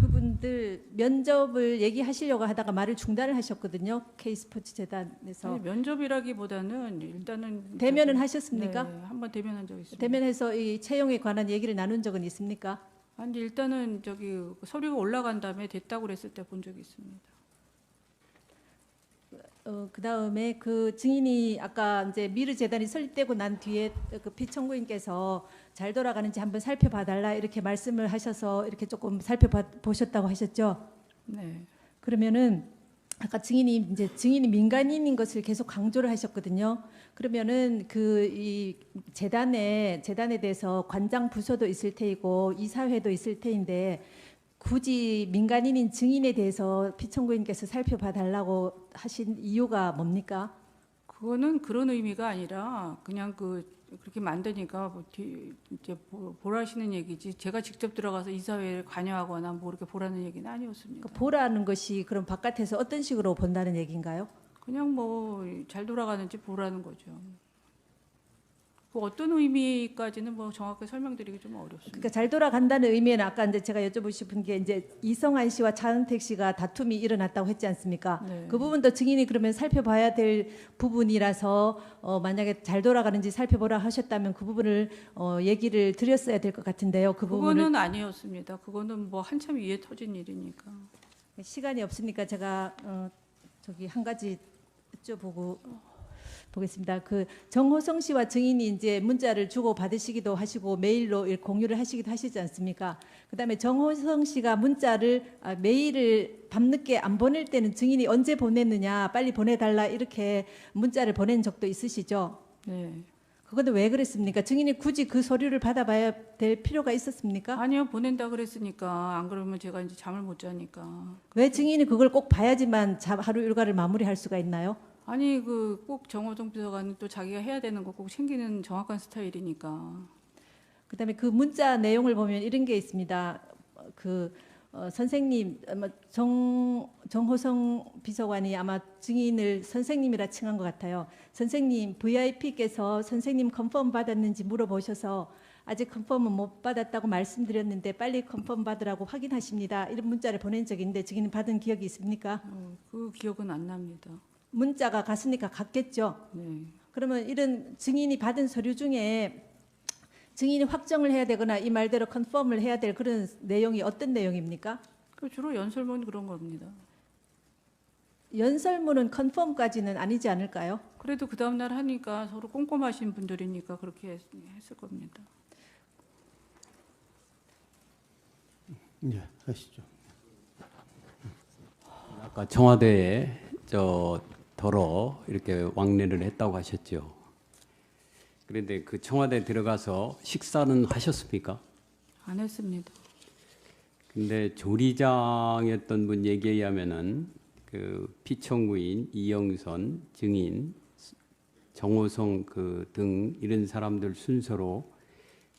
그분들 면접을 얘기하시려고 하다가 말을 중단을 하셨거든요. K스포츠 재단에서. 아니, 면접이라기보다는 일단은 대면은 하셨습니까? 네, 한번 대면한 적 있습니다. 대면해서 이 채용에 관한 얘기를 나눈 적은 있습니까? 아니 일단은 서류가 올라간 다음에 됐다고 그랬을 때 본 적이 있습니다. 그다음에 증인이 아까 이제 미르 재단이 설립되고 난 뒤에 피청구인께서 잘 돌아가는지 한번 살펴봐 달라 이렇게 말씀을 하셔서 이렇게 조금 살펴보셨다고 하셨죠? 네. 그러면은 아까 증인이 민간인인 것을 계속 강조를 하셨거든요. 그러면은 이 재단에 대해서 관장 부서도 있을 테이고 이사회도 있을 테인데 굳이 민간인인 증인에 대해서 피청구인께서 살펴봐 달라고 하신 이유가 뭡니까? 그거는 그런 의미가 아니라 그냥 그렇게 만드니까 이제 보라시는 얘기지. 제가 직접 들어가서 이사회에 관여하거나 뭐 이렇게 보라는 얘기는 아니었습니다. 보라는 것이 그럼 바깥에서 어떤 식으로 본다는 얘기인가요? 그냥 뭐 잘 돌아가는지 보라는 거죠. 그 어떤 의미까지는 뭐 정확하게 설명드리기 좀 어렵습니다. 그러니까 잘 돌아간다는 의미는 아까 이제 제가 여쭤보고 싶은 게 이제 이성한 씨와 차은택 씨가 다툼이 일어났다고 했지 않습니까? 네. 그 부분도 증인이 그러면 살펴봐야 될 부분이라서 만약에 잘 돌아가는지 살펴보라 하셨다면 그 부분을 얘기를 드렸어야 될 것 같은데요. 그 부분을 그거는 아니었습니다. 그거는 뭐 한참 위에 터진 일이니까. 시간이 없으니까 제가 저기 한 가지 여쭤보고 보겠습니다. 그 정호성 씨와 증인이 이제 문자를 주고 받으시기도 하시고 메일로 공유를 하시기도 하시지 않습니까? 그다음에 정호성 씨가 문자를 메일을 밤늦게 안 보낼 때는 증인이 언제 보냈느냐, 빨리 보내달라 이렇게 문자를 보낸 적도 있으시죠? 네. 그건데 왜 그랬습니까? 증인이 굳이 그 서류를 받아봐야 될 필요가 있었습니까? 아니요, 보낸다 그랬으니까. 안 그러면 제가 이제 잠을 못 자니까. 왜 증인이 그걸 꼭 봐야지만 하루 일과를 마무리할 수가 있나요? 아니 그 꼭 정호성 비서관은 또 자기가 해야 되는 거 꼭 챙기는 정확한 스타일이니까. 그다음에 그 문자 내용을 보면 이런 게 있습니다. 선생님, 정호성 비서관이 아마 증인을 선생님이라 칭한 것 같아요. 선생님, VIP께서 선생님 컨펌 받았는지 물어보셔서 아직 컨펌은 못 받았다고 말씀드렸는데 빨리 컨펌 받으라고 확인하십니다. 이런 문자를 보낸 적이 있는데 증인은 받은 기억이 있습니까? 그 기억은 안 납니다. 문자가 갔으니까 갔겠죠. 네. 그러면 이런 증인이 받은 서류 중에 증인이 확정을 해야 되거나 이 말대로 컨펌을 해야 될 그런 내용이 어떤 내용입니까? 그 주로 연설문 그런 겁니다. 연설문은 컨펌까지는 아니지 않을까요? 그래도 그 다음 날 하니까 서로 꼼꼼하신 분들이니까 그렇게 했을 겁니다. 예, 하시죠. 아까 청와대에 더러 이렇게 왕래를 했다고 하셨죠. 그런데 그 청와대 들어가서 식사는 하셨습니까? 안 했습니다. 근데 조리장이었던 분 얘기에 의하면은 그 피청구인 이영선 증인 정호성 등 이런 사람들 순서로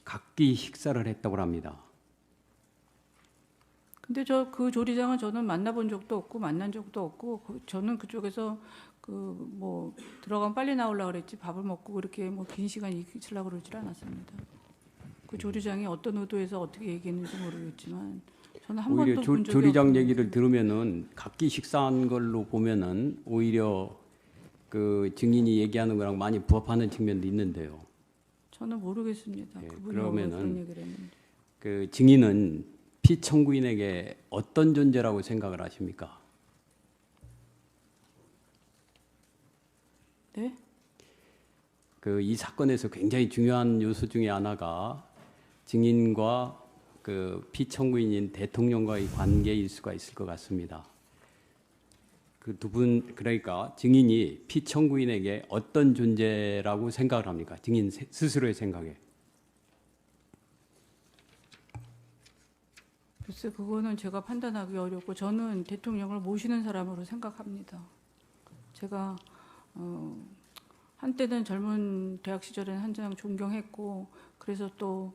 각기 식사를 했다고 합니다. 근데 그 조리장은 저는 만나본 적도 없고 만난 적도 없고 저는 그쪽에서 뭐 들어가면 빨리 나오려고 그랬지 밥을 먹고 그렇게 뭐 긴 시간 있으려고 그러질 않았습니다. 그 조리장이 어떤 의도에서 어떻게 얘기했는지 모르겠지만 저는 한 번도 본 적이 조리장 없는데. 얘기를 들으면은 각기 식사한 걸로 보면은 오히려 그 증인이 얘기하는 거랑 많이 부합하는 측면도 있는데요. 저는 모르겠습니다. 예, 그분이 그런 그러면은 얘기를 했는데. 그 증인은 피청구인에게 어떤 존재라고 생각을 하십니까? 네? 이 사건에서 굉장히 중요한 요소 중에 하나가 증인과 그 피청구인인 대통령과의 관계일 수가 있을 것 같습니다. 그 두 분 그러니까 증인이 피청구인에게 어떤 존재라고 생각을 합니까? 증인 스스로의 생각에. 글쎄 그거는 제가 판단하기 어렵고 저는 대통령을 모시는 사람으로 생각합니다. 제가 한때는 젊은 대학 시절에는 한창 존경했고 그래서 또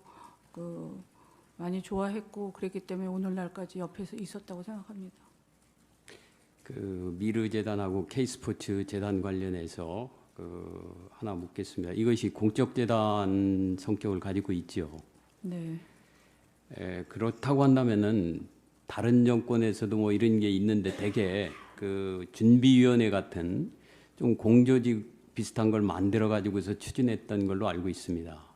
많이 좋아했고 그랬기 때문에 오늘날까지 옆에서 있었다고 생각합니다. 그 미르 재단하고 K스포츠 재단 관련해서 하나 묻겠습니다. 이것이 공적 재단 성격을 가지고 있죠. 네. 그렇다고 한다면은 다른 정권에서도 뭐 이런 게 있는데 대개 그 준비위원회 같은 좀 공조직 비슷한 걸 만들어 가지고서 추진했던 걸로 알고 있습니다.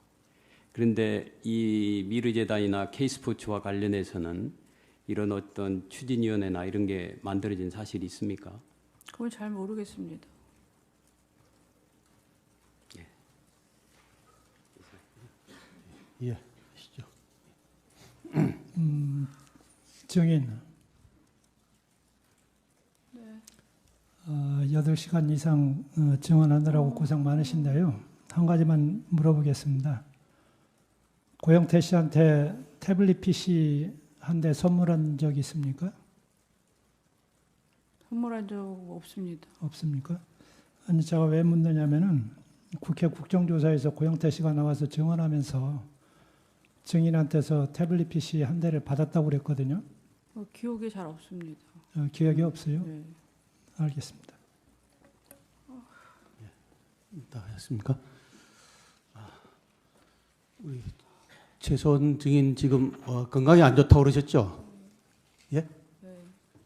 그런데 이 미르재단이나 K스포츠와 관련해서는 이런 어떤 추진위원회나 이런 게 만들어진 사실이 있습니까? 그건 잘 모르겠습니다. 예, 하시죠. 증인 8시간 이상 증언하느라고 고생 많으신데요. 한 가지만 물어보겠습니다. 고영태 씨한테 태블릿 PC 한 대 선물한 적 있습니까? 선물한 적 없습니다. 없습니까? 아니 제가 왜 묻느냐면은 국회 국정조사에서 고영태 씨가 나와서 증언하면서 증인한테서 태블릿 PC 한 대를 받았다고 그랬거든요. 기억이 잘 없습니다. 기억이 없어요? 네. 알겠습니다. 하셨습니까? 우리 최소원 증인 지금 건강이 안 좋다고 그러셨죠? 예?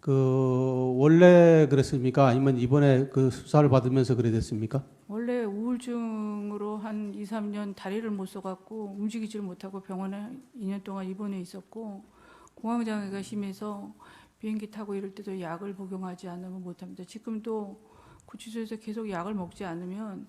그 원래 그랬습니까? 아니면 이번에 그 수사를 받으면서 그래 됐습니까? 원래 우울증으로 한 2, 3년 다리를 못 써갖고 움직이질 못하고 병원에 2년 동안 입원해 있었고 공황장애가 심해서 비행기 타고 이럴 때도 약을 복용하지 않으면 못합니다. 지금도 구치소에서 계속 약을 먹지 않으면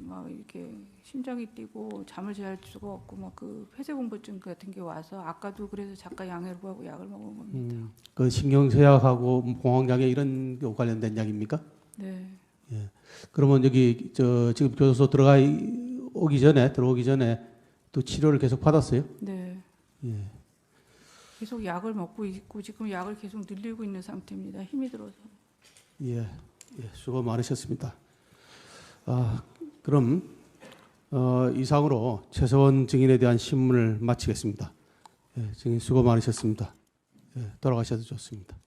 막 이렇게 심장이 뛰고 잠을 잘 수가 없고 막 그 폐쇄공포증 같은 게 와서 아까도 그래서 작가 양해를 구하고 약을 먹은 겁니다. 그 신경쇠약하고 공황장애 이런 거 관련된 약입니까? 네. 예. 그러면 여기 지금 교도소 들어오기 전에 또 치료를 계속 받았어요? 네. 예. 계속 약을 먹고 있고 지금 약을 계속 늘리고 있는 상태입니다. 힘이 들어서. 예. 예. 수고 많으셨습니다. 그럼 이상으로 최소원 증인에 대한 신문을 마치겠습니다. 예, 증인 수고 많으셨습니다. 예, 돌아가셔도 좋습니다.